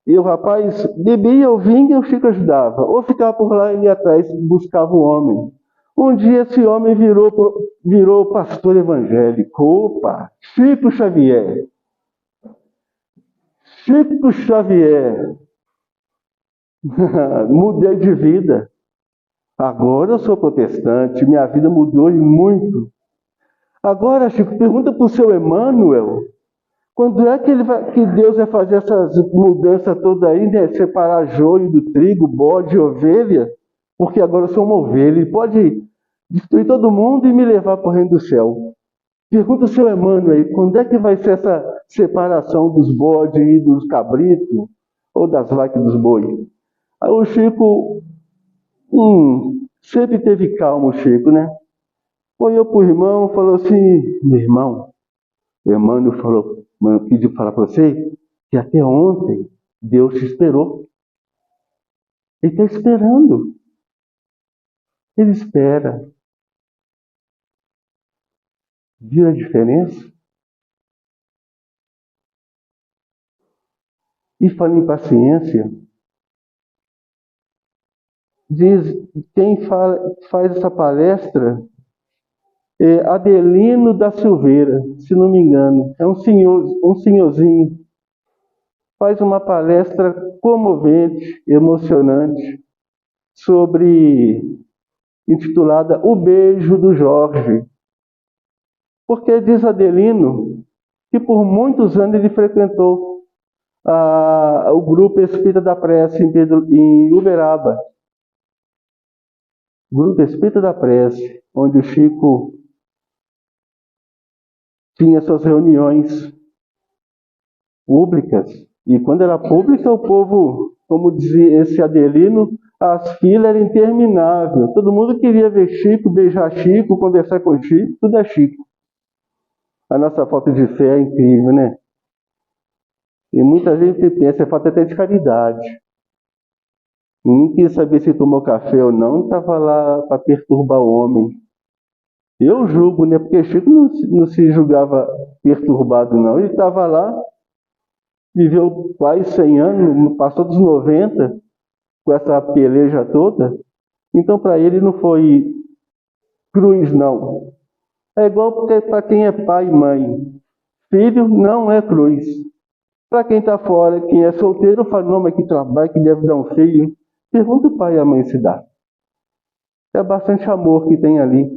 E o rapaz bebia ou vinha e o Chico ajudava. Ou ficava por lá e ia atrás, buscava o homem. Um dia esse homem virou pastor evangélico. Opa! Chico Xavier. Chico Xavier. Mudei de vida. Agora eu sou protestante. Minha vida mudou e muito. Agora, Chico, pergunta para o seu Emmanuel. Quando é que Deus vai fazer essas mudanças todas aí, né? Separar joio do trigo, bode e ovelha? Porque agora eu sou uma ovelha. Ele pode destruir todo mundo e me levar para o reino do céu. Pergunta ao seu Emmanuel aí, quando é que vai ser essa separação dos bodes e dos cabritos? Ou das vacas e dos bois? Aí o Chico, sempre teve calma o Chico, né? Olhou para o irmão e falou assim, meu irmão, o Emmanuel falou, eu pedi falar para você que até ontem Deus te esperou. Ele está esperando. Ele espera. Viu a diferença? E falando em paciência, diz quem faz essa palestra é Adelino da Silveira, se não me engano. É um senhorzinho. Faz uma palestra comovente, emocionante, intitulada O Beijo do Jorge. Porque diz Adelino que por muitos anos ele frequentou o grupo Espírita da Prece em Uberaba. Grupo Espírita da Prece, onde o Chico tinha suas reuniões públicas. E quando era pública, o povo, como dizia esse Adelino, as filas eram intermináveis. Todo mundo queria ver Chico, beijar Chico, conversar com Chico, tudo é Chico. A nossa falta de fé é incrível, né? E muita gente pensa, é falta até de caridade. Ninguém quis saber se tomou café ou não, estava lá para perturbar o homem. Eu julgo, né? Porque Chico não se julgava perturbado, não. Ele estava lá, viveu quase 100 anos, passou dos 90, com essa peleja toda. Então, para ele, não foi cruz, não. É igual para quem é pai e mãe. Filho não é cruz. Para quem está fora, quem é solteiro, fala, não, mas que trabalho, que deve dar um filho. Pergunta o pai e a mãe se dá. É bastante amor que tem ali.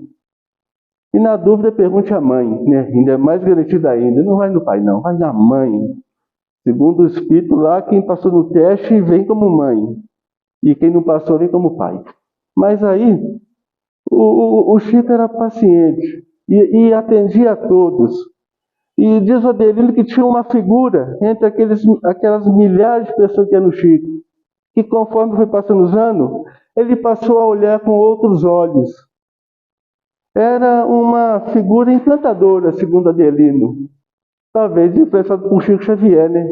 E na dúvida, pergunte à mãe, né? Ainda é mais garantida ainda. Não vai no pai, não. Vai na mãe. Segundo o Espírito lá, quem passou no teste vem como mãe. E quem não passou vem como pai. Mas aí, o Chico era paciente. E atendia a todos. E diz o Adelino que tinha uma figura entre aquelas milhares de pessoas que iam no Chico, que conforme foi passando os anos, ele passou a olhar com outros olhos. Era uma figura encantadora, segundo Adelino. Talvez influenciado por Chico Xavier, né?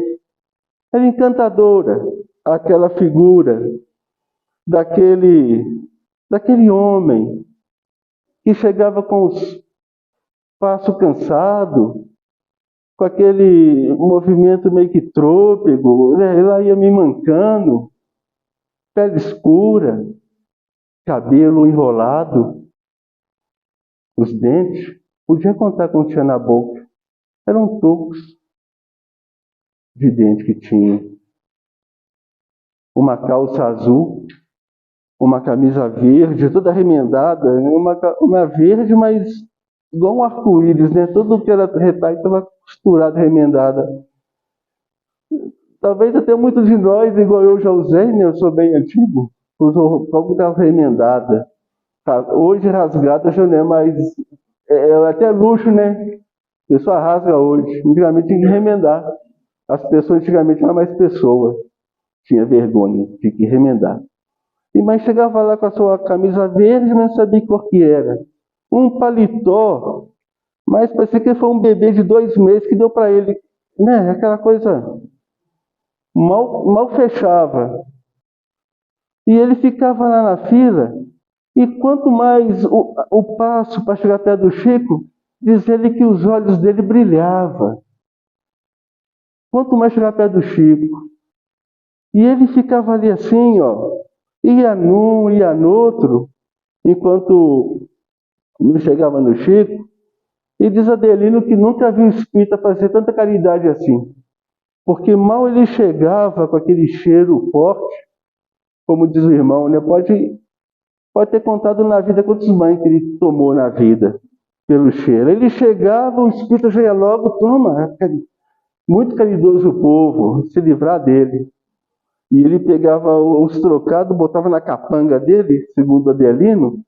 Era encantadora aquela figura daquele homem que chegava com os passos cansados, com aquele movimento meio que trôpego, né? Ela ia me mancando, pele escura, cabelo enrolado, os dentes, podia contar quanto tinha na boca. Eram tocos de dente que tinha. Uma calça azul, uma camisa verde, toda remendada, uma verde, mas igual um arco-íris, né? Tudo que era retalho estava costurado, remendada. Talvez até muitos de nós, igual eu já usei, né? Eu sou bem antigo, usou roupa da remendada. Hoje rasgada já não é mais, é até luxo, né? A pessoa rasga hoje. Antigamente tinha que remendar. As pessoas antigamente eram mais pessoas. Tinha vergonha, tinha que remendar. Mas chegava lá com a sua camisa verde, mas não sabia que cor que era. Um paletó, mas parecia que foi um bebê de 2 meses que deu para ele, né? Aquela coisa mal fechava. E ele ficava lá na fila, e quanto mais o passo para chegar perto do Chico, diz ele que os olhos dele brilhavam. Quanto mais chegar perto do Chico. E ele ficava ali assim, ó, ia num, ia no outro, enquanto não chegava no Chico. E diz Adelino que nunca viu espírita fazer tanta caridade assim. Porque mal ele chegava com aquele cheiro forte, como diz o irmão, né? Pode ter contado na vida quantos banhos que ele tomou na vida, pelo cheiro. Ele chegava, o espírito já ia logo, toma, muito caridoso o povo, se livrar dele. E ele pegava os trocados, botava na capanga dele, segundo Adelino,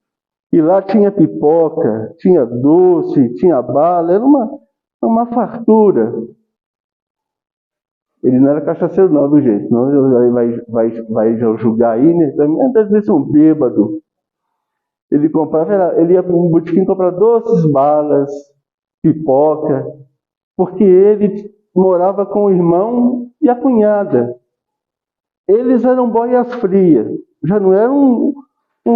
e lá tinha pipoca, tinha doce, tinha bala, era uma fartura. Ele não era cachaceiro não, do jeito, não vai julgar aí, né? Também às vezes um bêbado. Ele ia para um botequim comprar doces, balas, pipoca, porque ele morava com o irmão e a cunhada. Eles eram boias frias, já não era um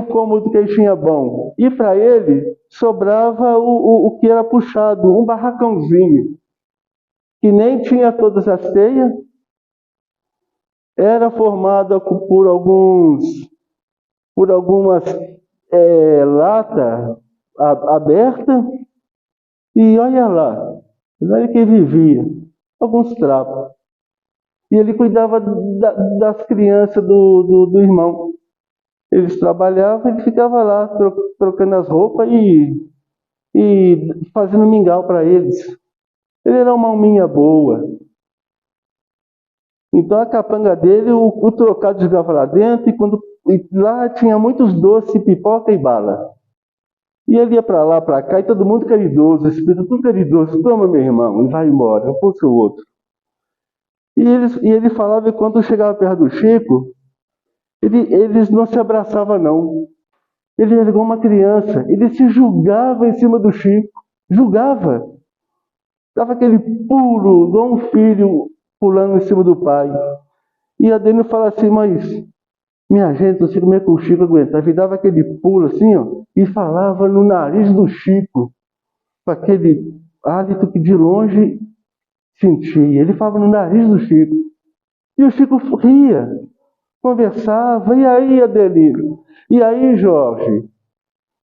cômodo que ele tinha bom. E para ele sobrava o que era puxado, um barracãozinho, que nem tinha todas as teias, era formada por algumas latas abertas, e olha lá, olha que vivia, alguns trapos. E ele cuidava das crianças do irmão. Eles trabalhavam, ele ficava lá trocando as roupas e fazendo mingau para eles. Ele era uma alminha boa. Então a capanga dele, o trocado jogava lá dentro, e lá tinha muitos doces, pipoca e bala. E ele ia para lá, para cá, e todo mundo caridoso, espírito tudo caridoso. Toma, meu irmão, e vai embora, puxa o outro. E ele falava que quando chegava perto do Chico, eles não se abraçavam, não. Ele era igual uma criança. Ele se julgava em cima do Chico. Julgava. Dava aquele pulo, igual um filho pulando em cima do pai. E a Daniel fala assim, mas minha gente, não sei como é que o Chico aguentava. Ele dava aquele pulo assim, ó, e falava no nariz do Chico, com aquele hálito que de longe sentia. Ele falava no nariz do Chico. E o Chico ria, conversava. E aí, Adelino? E aí, Jorge?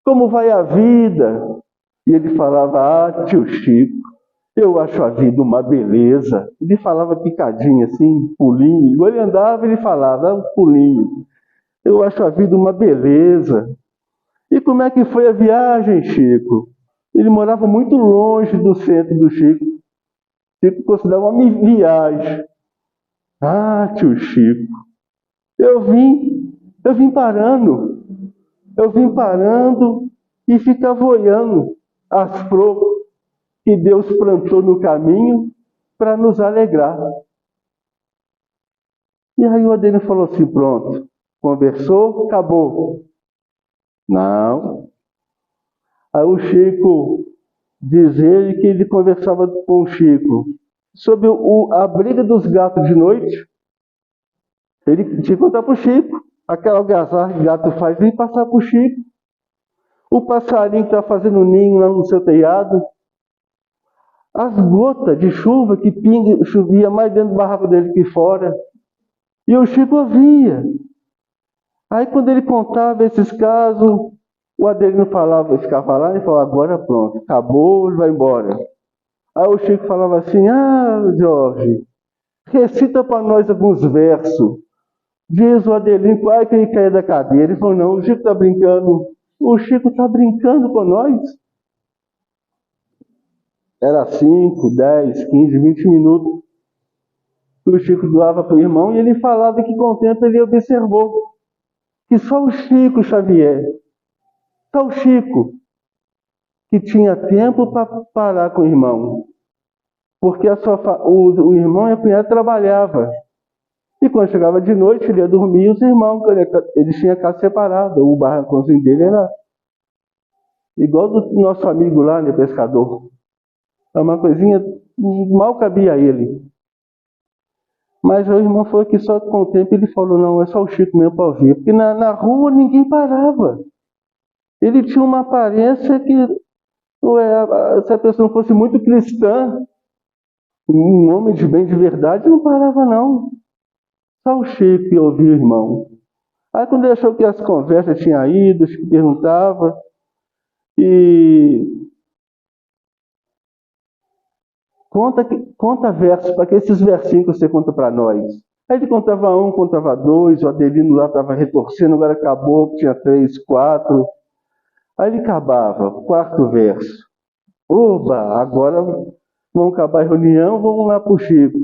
Como vai a vida? E ele falava, ah, tio Chico, eu acho a vida uma beleza. Ele falava picadinho assim, pulinho. Igual ele andava, ele falava, um pulinho. Eu acho a vida uma beleza. E como é que foi a viagem, Chico? Ele morava muito longe do centro do Chico. Chico considerava uma viagem. Ah, tio Chico, eu vim parando. Eu vim parando e ficava olhando as flores que Deus plantou no caminho para nos alegrar. E aí o Adelino falou assim, pronto, conversou, acabou. Não. Aí o Chico diz ele que ele conversava com o Chico sobre a briga dos gatos de noite. Ele tinha que contar para o Chico. Aquela algazarra que o gato faz, vem passar para o Chico. O passarinho que está fazendo ninho lá no seu telhado. As gotas de chuva que chovia mais dentro do barraco dele que fora. E o Chico ouvia. Aí quando ele contava esses casos, o Adelino falava, ficava lá e falava, agora pronto, acabou, ele vai embora. Aí o Chico falava assim, ah, Jorge, recita para nós alguns versos. Diz o Adelino, quase que ele caiu da cadeira. Ele falou, não, o Chico está brincando. O Chico está brincando com nós. Era 5, 10, 15, 20 minutos que o Chico doava para o irmão, e ele falava que com o tempo ele observou que só o Chico Xavier, só o Chico, que tinha tempo para parar com o irmão. Porque o irmão e a cunhada trabalhavam. E quando chegava de noite, ele ia dormir, e os irmãos, eles tinham casa separada. O barracãozinho dele era igual do nosso amigo lá, né, pescador. É uma coisinha, mal cabia a ele. Mas o irmão falou que só com o tempo ele falou, não, é só o Chico mesmo para ouvir. Porque na rua ninguém parava. Ele tinha uma aparência que, se a pessoa não fosse muito cristã, um homem de bem de verdade, não parava não. Só o Chico que ouvia o irmão. Aí quando ele achou que as conversas tinham ido, o Chico perguntava, e conta versos, para que esses versinhos que você conta para nós. Aí ele contava um, contava dois, o Adelino lá estava retorcendo, agora acabou, tinha 3, 4. Aí ele acabava, o quarto verso. Oba, agora vamos acabar a reunião, vamos lá para o Chico.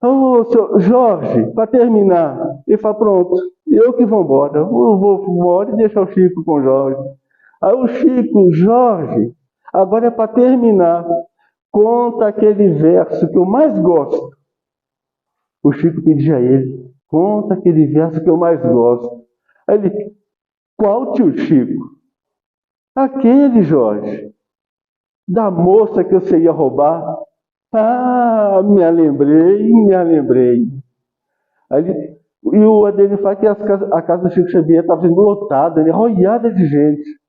Ô, seu Jorge, para terminar, ele fala, pronto, eu que vou embora. Eu vou embora e deixar o Chico com o Jorge. Aí o Chico, Jorge, agora é para terminar. Conta aquele verso que eu mais gosto. O Chico pedia a ele, conta aquele verso que eu mais gosto. Aí ele, qual, tio Chico? Aquele, Jorge, da moça que você ia roubar. Ah, me lembrei. Aí, e o Adelino fala que a casa do Chico Xavier estava sendo lotada, rodeada de gente.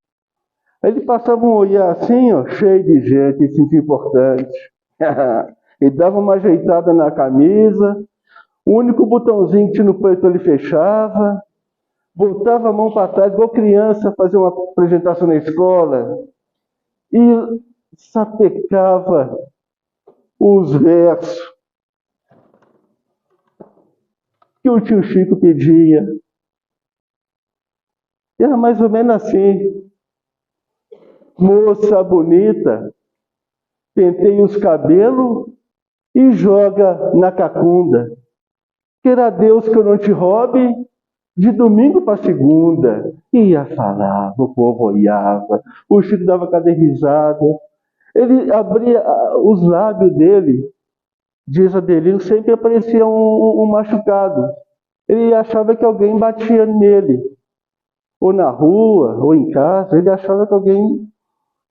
Aí ele passava um olhar assim, ó, cheio de gente, se sentia importante. Ele dava uma ajeitada na camisa, O único botãozinho que tinha no peito ele fechava, botava a mão para trás, igual criança, fazia uma apresentação na escola, e sapecava os versos que o tio Chico pedia. Era mais ou menos assim: moça bonita, penteia os cabelos e joga na cacunda. Queira Deus que eu não te roube de domingo para segunda. Ia falar, o povo olhava, o Chico dava cada risada. Ele abria os lábios dele, diz Adelino, sempre aparecia um machucado. Ele achava que alguém batia nele, ou na rua, ou em casa. Ele achava que alguém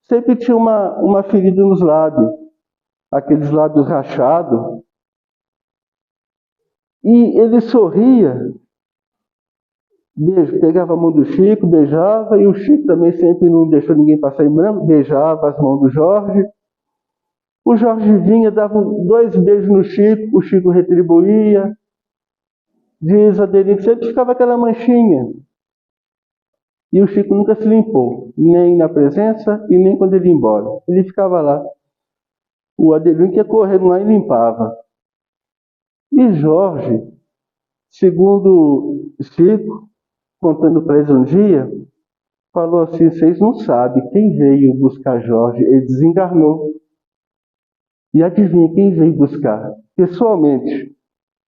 sempre tinha uma ferida nos lábios, aqueles lábios rachados. E ele sorria, pegava a mão do Chico, beijava, e o Chico também sempre não deixou ninguém passar em branco, beijava as mãos do Jorge. O Jorge vinha, dava 2 beijos no Chico, o Chico retribuía. Diz Adelino que sempre ficava aquela manchinha. E o Chico nunca se limpou, nem na presença e nem quando ele ia embora. Ele ficava lá. O Adelino que ia correndo lá e limpava. E Jorge, segundo Chico, contando para eles um dia, falou assim: vocês não sabem quem veio buscar Jorge. Ele desencarnou. E adivinha quem veio buscar? Pessoalmente,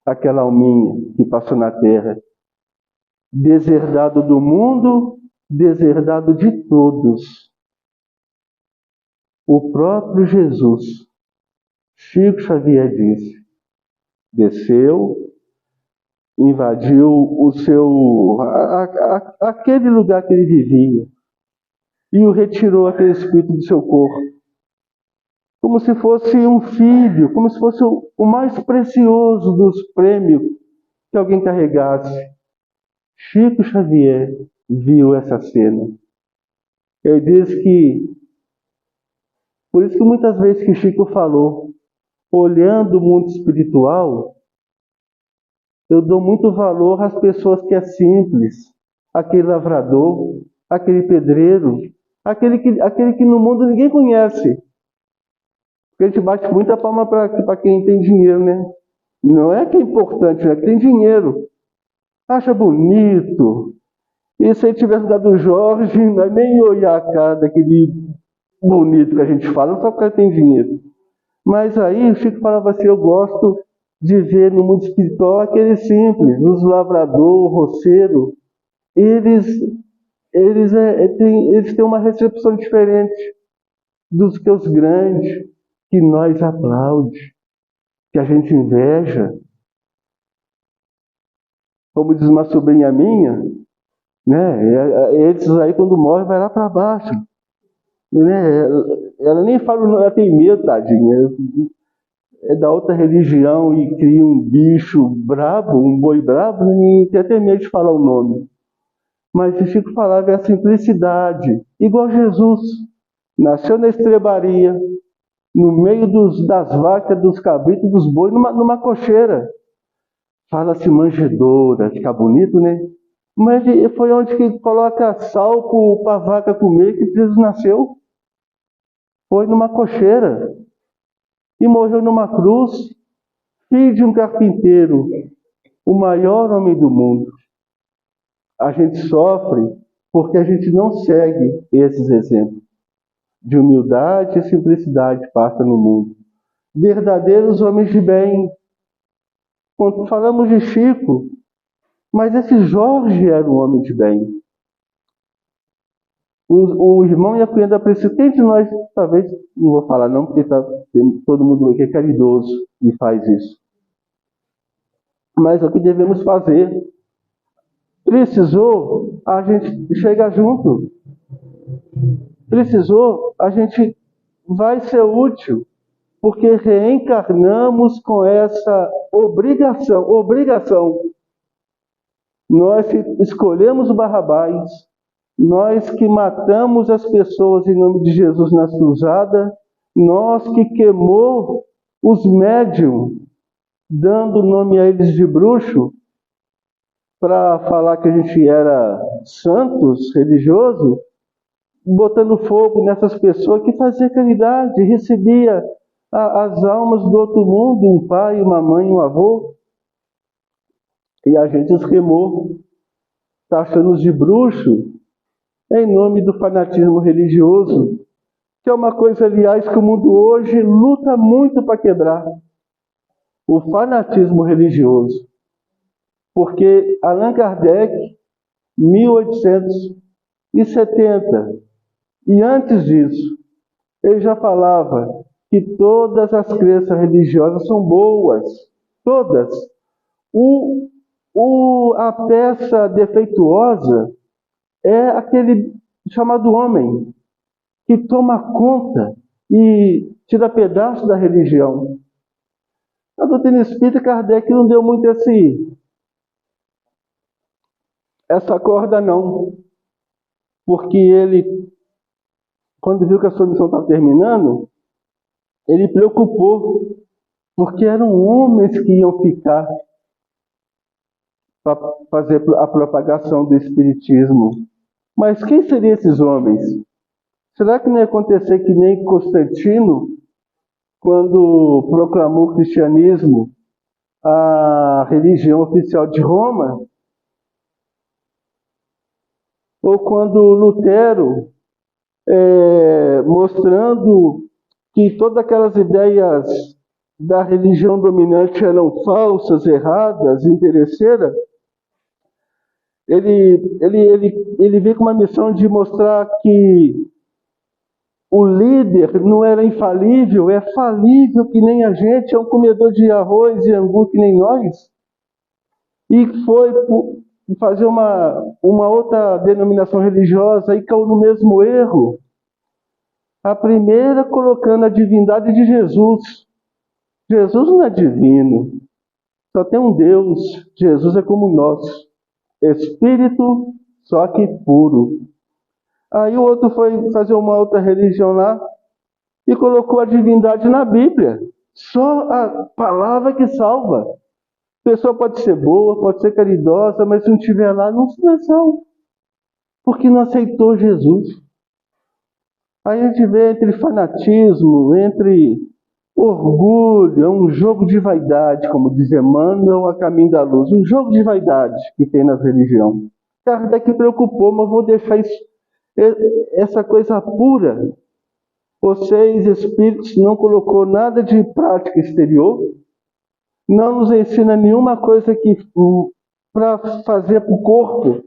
aquela alminha que passou na terra. Deserdado do mundo, deserdado de todos. O próprio Jesus, Chico Xavier disse, desceu, invadiu o seu, aquele lugar que ele vivia, e o retirou aquele espírito do seu corpo, como se fosse um filho, como se fosse o mais precioso dos prêmios que alguém carregasse. Chico Xavier viu essa cena. Ele diz que, por isso que muitas vezes que Chico falou, olhando o mundo espiritual, eu dou muito valor às pessoas que é simples, aquele lavrador, aquele pedreiro, aquele que no mundo ninguém conhece. Porque a gente bate muita palma para quem tem dinheiro, né? Não é que é importante, é que tem dinheiro. Acha bonito. E se ele tivesse dado o Jorge, não é nem olhar a cara daquele bonito que a gente fala, só porque ele tem dinheiro. Mas aí o Chico falava assim: eu gosto de ver no mundo espiritual aqueles simples, os lavradores, roceiro. Eles têm uma recepção diferente dos que os grandes, que nós aplaude, que a gente inveja. Como diz uma sobrinha minha, né? Eles aí quando morrem vai lá para baixo. Né? Ela nem fala, ela tem medo, tadinha. É da outra religião e cria um bicho brabo, um boi brabo, e tem até medo de falar o nome. Mas o Chico falava é a simplicidade, igual Jesus. Nasceu na estrebaria, no meio das vacas, dos cabritos, dos bois, numa cocheira. Fala-se manjedoura, fica bonito, né? Mas foi onde que coloca sal para a vaca comer que Jesus nasceu. Foi numa cocheira. E morreu numa cruz, filho de um carpinteiro, o maior homem do mundo. A gente sofre porque a gente não segue esses exemplos de humildade e simplicidade passa no mundo. Verdadeiros homens de bem. Quando falamos de Chico, mas esse Jorge era um homem de bem. O irmão e a cunhada Priscila, quem de nós, talvez, não vou falar não, porque todo mundo aqui é caridoso e faz isso. Mas é o que devemos fazer. Precisou, a gente chega junto. Precisou, a gente vai ser útil, porque reencarnamos com essa obrigação. Nós que escolhemos o Barrabás, nós que matamos as pessoas em nome de Jesus nas cruzadas, nós que queimou os médiums dando nome a eles de bruxo, para falar que a gente era santos, religioso, botando fogo nessas pessoas que faziam caridade, recebia as almas do outro mundo, um pai, uma mãe, um avô, e a gente esquemou, taxando-os de bruxo, em nome do fanatismo religioso, que é uma coisa, aliás, que o mundo hoje luta muito para quebrar, o fanatismo religioso. Porque Allan Kardec, 1870, e antes disso, ele já falava que todas as crenças religiosas são boas, todas. A peça defeituosa é aquele chamado homem, que toma conta e tira pedaço da religião. A doutrina espírita, Kardec não deu muito essa corda não, porque ele, quando viu que a sua missão estava terminando, ele preocupou, porque eram homens que iam ficar para fazer a propagação do espiritismo. Mas quem seriam esses homens? Será que não ia acontecer que nem Constantino, quando proclamou o cristianismo, a religião oficial de Roma? Ou quando Lutero, mostrando que todas aquelas ideias da religião dominante eram falsas, erradas, interesseiras, ele veio com uma missão de mostrar que o líder não era infalível, é falível que nem a gente, é um comedor de arroz e angu que nem nós. E foi fazer uma outra denominação religiosa e caiu no mesmo erro. A primeira colocando a divindade de Jesus. Jesus não é divino, só tem um Deus. Jesus é como nós, espírito, só que puro. Aí o outro foi fazer uma outra religião lá e colocou a divindade na Bíblia. Só a palavra que salva. A pessoa pode ser boa, pode ser caridosa, mas se não estiver lá, não se salva. Porque não aceitou Jesus. Aí a gente vê entre fanatismo, entre orgulho, é um jogo de vaidade, como diz Emmanuel, a caminho da luz. Um jogo de vaidade que tem nas religiões. Kardec preocupou, mas vou deixar essa coisa pura. Vocês, espíritos, não colocou nada de prática exterior, não nos ensina nenhuma coisa que para fazer para o corpo.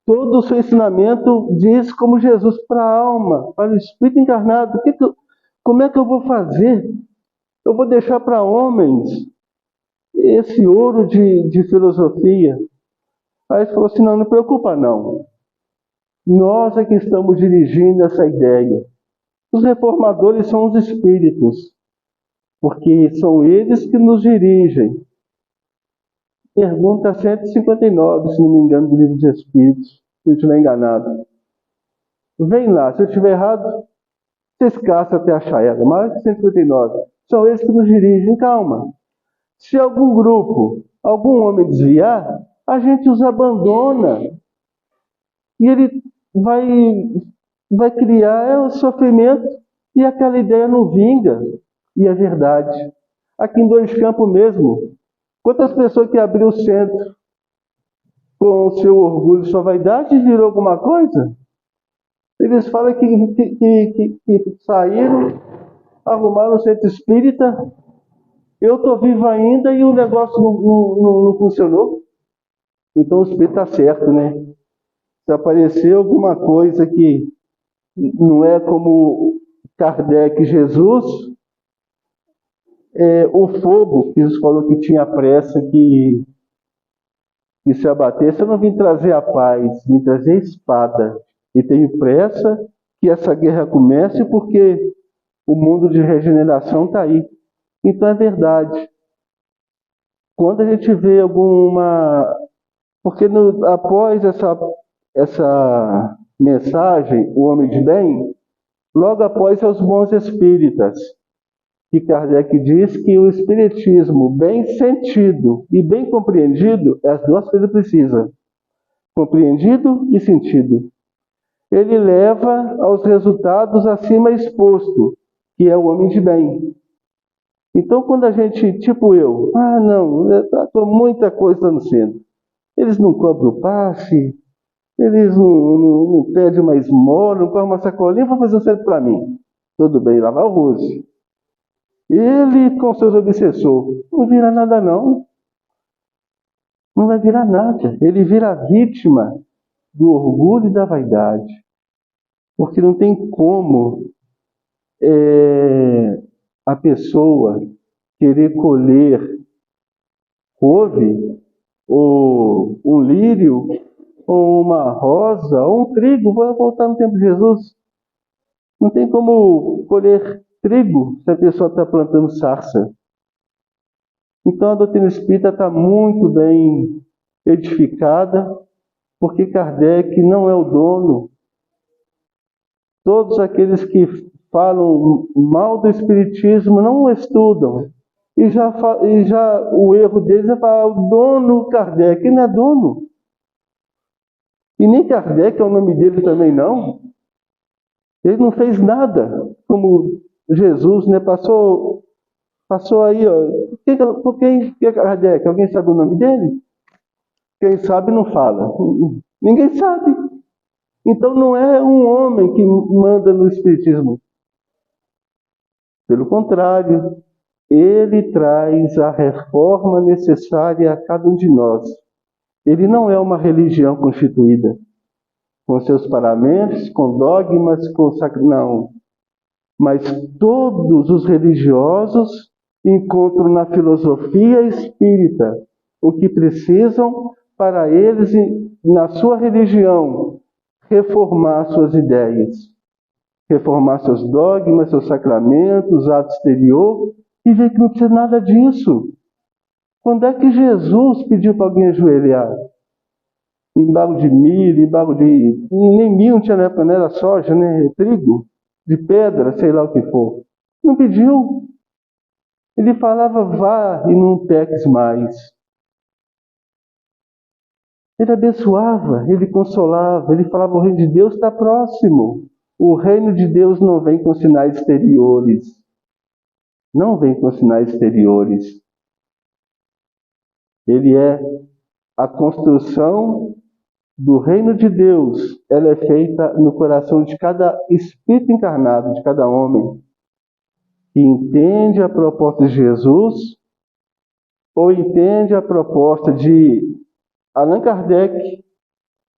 Todo o seu ensinamento diz como Jesus para a alma, para o espírito encarnado. Como é que eu vou fazer? Eu vou deixar para homens esse ouro de filosofia. Aí ele falou assim, não preocupa não. Nós é que estamos dirigindo essa ideia. Os reformadores são os espíritos, porque são eles que nos dirigem. Pergunta 159, se não me engano, do Livro dos Espíritos, se eu estiver enganado. Vem lá, se eu estiver errado, vocês caçam até achar ela. Mas 159. São eles que nos dirigem. Calma. Se algum grupo, algum homem desviar, a gente os abandona. E ele vai criar o sofrimento e aquela ideia não vinga. E é verdade. Aqui em Dois Campos mesmo, quantas pessoas que abriu o centro com o seu orgulho e sua vaidade virou alguma coisa? Eles falam que saíram, arrumaram o centro espírita, eu estou vivo ainda e o negócio não funcionou. Então o espírito está certo, né? Se aparecer alguma coisa que não é como Kardec e Jesus, o fogo, que Jesus falou que tinha pressa que se abatesse, eu não vim trazer a paz, vim trazer a espada. E tenho pressa que essa guerra comece, porque o mundo de regeneração está aí. Então é verdade. Quando a gente vê alguma... Porque após essa mensagem, o homem de bem, logo após é os bons espíritas. que Kardec diz que o espiritismo bem sentido e bem compreendido, as duas coisas precisam, compreendido e sentido. Ele leva aos resultados acima exposto, que é o homem de bem. Então, quando a gente, tipo eu, não, estou muita coisa no centro. Eles não cobram passe, eles não pedem uma esmola, não correm uma sacolinha, vão fazer o certo para mim. Tudo bem, lá vai o Rose. Ele com seus obsessores, não vira nada não. Não vai virar nada. Ele vira vítima do orgulho e da vaidade. Porque não tem como a pessoa querer colher couve, ou um lírio, ou uma rosa, ou um trigo. Vou voltar no tempo de Jesus. Não tem como colher trigo se a pessoa está plantando sarça. Então a doutrina espírita está muito bem edificada, porque Kardec não é o dono. Todos aqueles que falam mal do espiritismo não o estudam. E já o erro deles é falar o dono Kardec. Ele não é dono. E nem Kardec é o nome dele também não. Ele não fez nada como Jesus, né? Passou aí, ó. Por quem é Kardec? Alguém sabe o nome dele? Quem sabe não fala. Ninguém sabe. Então não é um homem que manda no espiritismo. Pelo contrário, ele traz a reforma necessária a cada um de nós. Ele não é uma religião constituída com seus paramentos, com dogmas, com não. Mas todos os religiosos encontram na filosofia espírita o que precisam para eles, na sua religião, reformar suas ideias, reformar seus dogmas, seus sacramentos, ato exterior, e ver que não precisa nada disso. Quando é que Jesus pediu para alguém ajoelhar? Embago de milho, embago de... Nem milho não tinha na época, não era soja, né? Trigo, de pedra, sei lá o que for. Não pediu. Ele falava, vá e não peques mais. Ele abençoava, ele consolava, ele falava, o reino de Deus está próximo. O reino de Deus não vem com sinais exteriores. Não vem com sinais exteriores. Ele é a construção do reino de Deus. Ela é feita no coração de cada espírito encarnado, de cada homem, que entende a proposta de Jesus ou entende a proposta de Allan Kardec,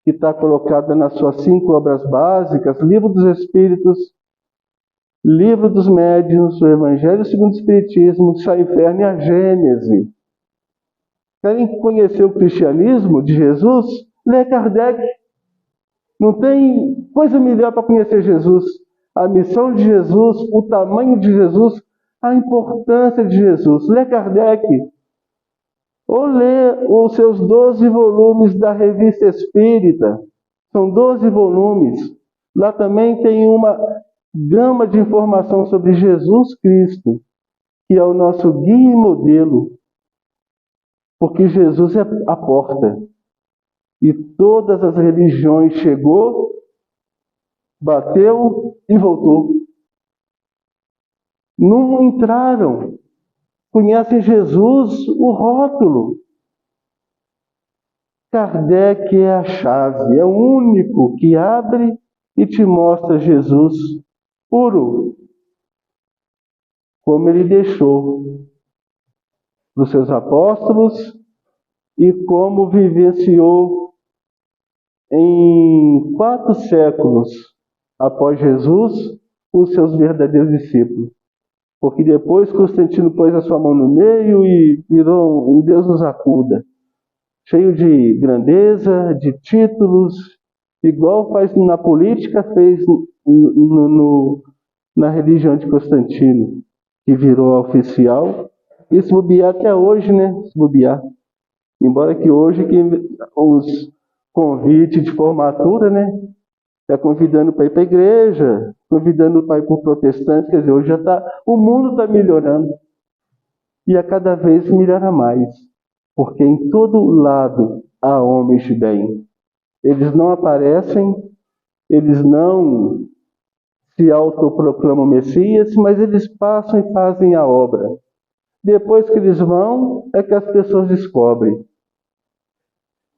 que está colocada nas suas 5 obras básicas, Livro dos Espíritos, Livro dos Médiuns, o Evangelho segundo o Espiritismo, o Céu e Inferno e a Gênese. Querem conhecer o cristianismo de Jesus? Lê Kardec. Não tem coisa melhor para conhecer Jesus. A missão de Jesus, o tamanho de Jesus, a importância de Jesus. Lê Kardec. Ou lê os seus 12 volumes da Revista Espírita. São 12 volumes. Lá também tem uma gama de informação sobre Jesus Cristo, que é o nosso guia e modelo. Porque Jesus é a porta. E todas as religiões chegou, bateu e voltou. Não entraram. Conhecem Jesus, o rótulo. Kardec é a chave, é o único que abre e te mostra Jesus puro, como ele deixou para os seus apóstolos e como vivenciou em 4 séculos após Jesus os seus verdadeiros discípulos. Porque depois Constantino pôs a sua mão no meio e virou um Deus nos acuda, cheio de grandeza, de títulos, igual faz na política, fez na religião de Constantino, que virou oficial. E se bobear até hoje, né? Se bobear. Embora que hoje os convites de formatura, né? Está convidando para ir para a igreja, convidando o pai por protestante, quer dizer, hoje o mundo está melhorando. E a cada vez melhora mais, porque em todo lado há homens de bem. Eles não aparecem, eles não se autoproclamam Messias, mas eles passam e fazem a obra. Depois que eles vão, é que as pessoas descobrem.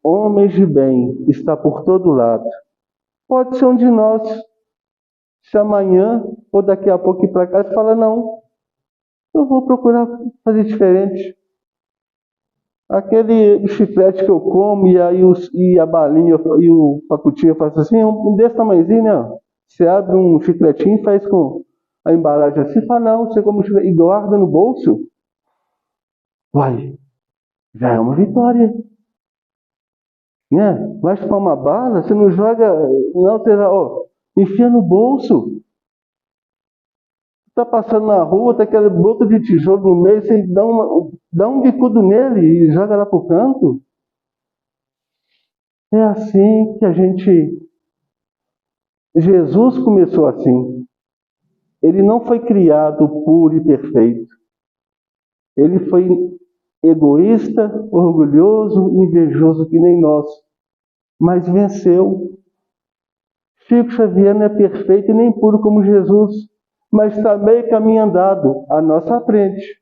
Homens de bem está por todo lado. Pode ser um de nós. Se amanhã ou daqui a pouco ir para casa e fala, não, eu vou procurar fazer diferente. Aquele chiclete que eu como e a balinha e o pacotinho eu faço assim, um desse tamanhozinho, né? Você abre um chicletinho e faz com a embalagem assim, fala, não, você come e guarda no bolso. Uai, já é uma vitória. Né? Vai chupar uma bala, você não joga, não, você enfia no bolso. Está passando na rua, tem aquele broto de tijolo no meio, você dá um bicudo nele e joga lá para o canto. É assim que Jesus começou assim. Ele não foi criado puro e perfeito. Ele foi egoísta, orgulhoso, invejoso que nem nós. Mas venceu. Chico Xavier não é perfeito e nem puro como Jesus, mas está meio caminho andado à nossa frente.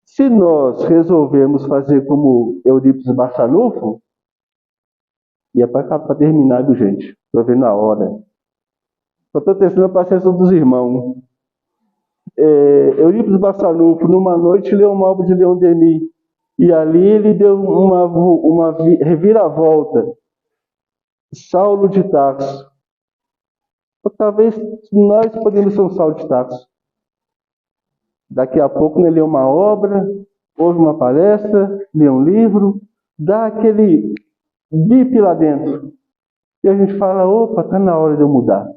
Se nós resolvemos fazer como Eurípides Barçanufo, e é para terminar, viu, gente? Estou vendo a hora. Só estou testando a paciência dos irmãos. Eurípides Barçanufo, numa noite, leu uma obra de Leon Denis. E ali ele deu uma reviravolta. Saulo de Tarso. Ou talvez nós podemos ser um Saulo de Tarso. Daqui a pouco ele lê uma obra, ouve uma palestra, lê um livro, dá aquele bip lá dentro. E a gente fala, opa, está na hora de eu mudar.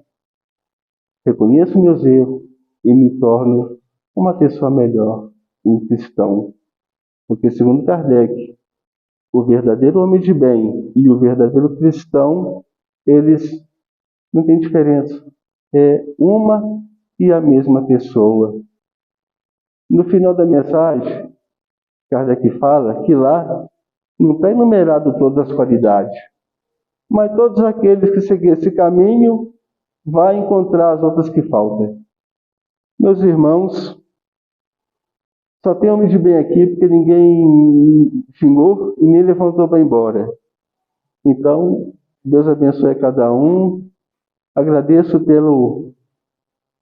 Reconheço meus erros e me torno uma pessoa melhor, um cristão. Porque, segundo Kardec, o verdadeiro homem de bem e o verdadeiro cristão, eles não têm diferença. É uma e a mesma pessoa. No final da mensagem, Kardec fala que lá não está enumerado todas as qualidades, mas todos aqueles que seguirem esse caminho vão encontrar as outras que faltam. Meus irmãos, só tem homem de bem aqui porque ninguém xingou e nem levantou para ir embora. Então, Deus abençoe cada um. Agradeço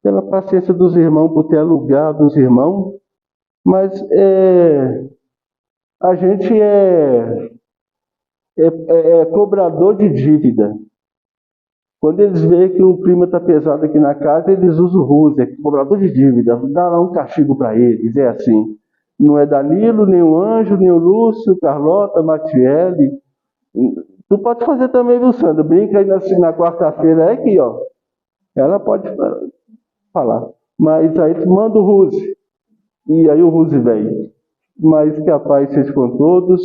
pela paciência dos irmãos, por ter alugado os irmãos, mas a gente é cobrador de dívida. Quando eles veem que o clima está pesado aqui na casa, eles usam o Rússia, cobrador de dívida, dá lá um castigo para eles, é assim. Não é Danilo, nem o Anjo, nem o Lúcio, Carlota, Matiele. Tu pode fazer também, viu, Sandra? Brinca aí na quarta-feira, é aqui, ó. Ela pode falar. Mas aí tu manda o Rússia. E aí o Rússia vem. Mas que a paz seja com todos.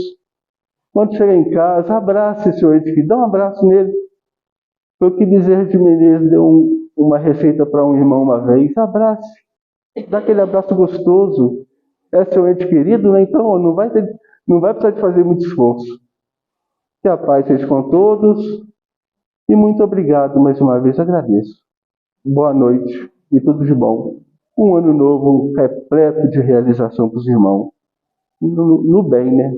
Quando chegar em casa, abrace esse ente aqui, dá um abraço nele. Foi o que Bezerra de Menezes deu uma receita para um irmão uma vez. Abrace. Dá aquele abraço gostoso. É seu ente querido, né? Então não vai precisar de fazer muito esforço. Que a paz seja com todos. E muito obrigado mais uma vez, agradeço. Boa noite e tudo de bom. Um ano novo repleto de realização para os irmãos. No bem, né?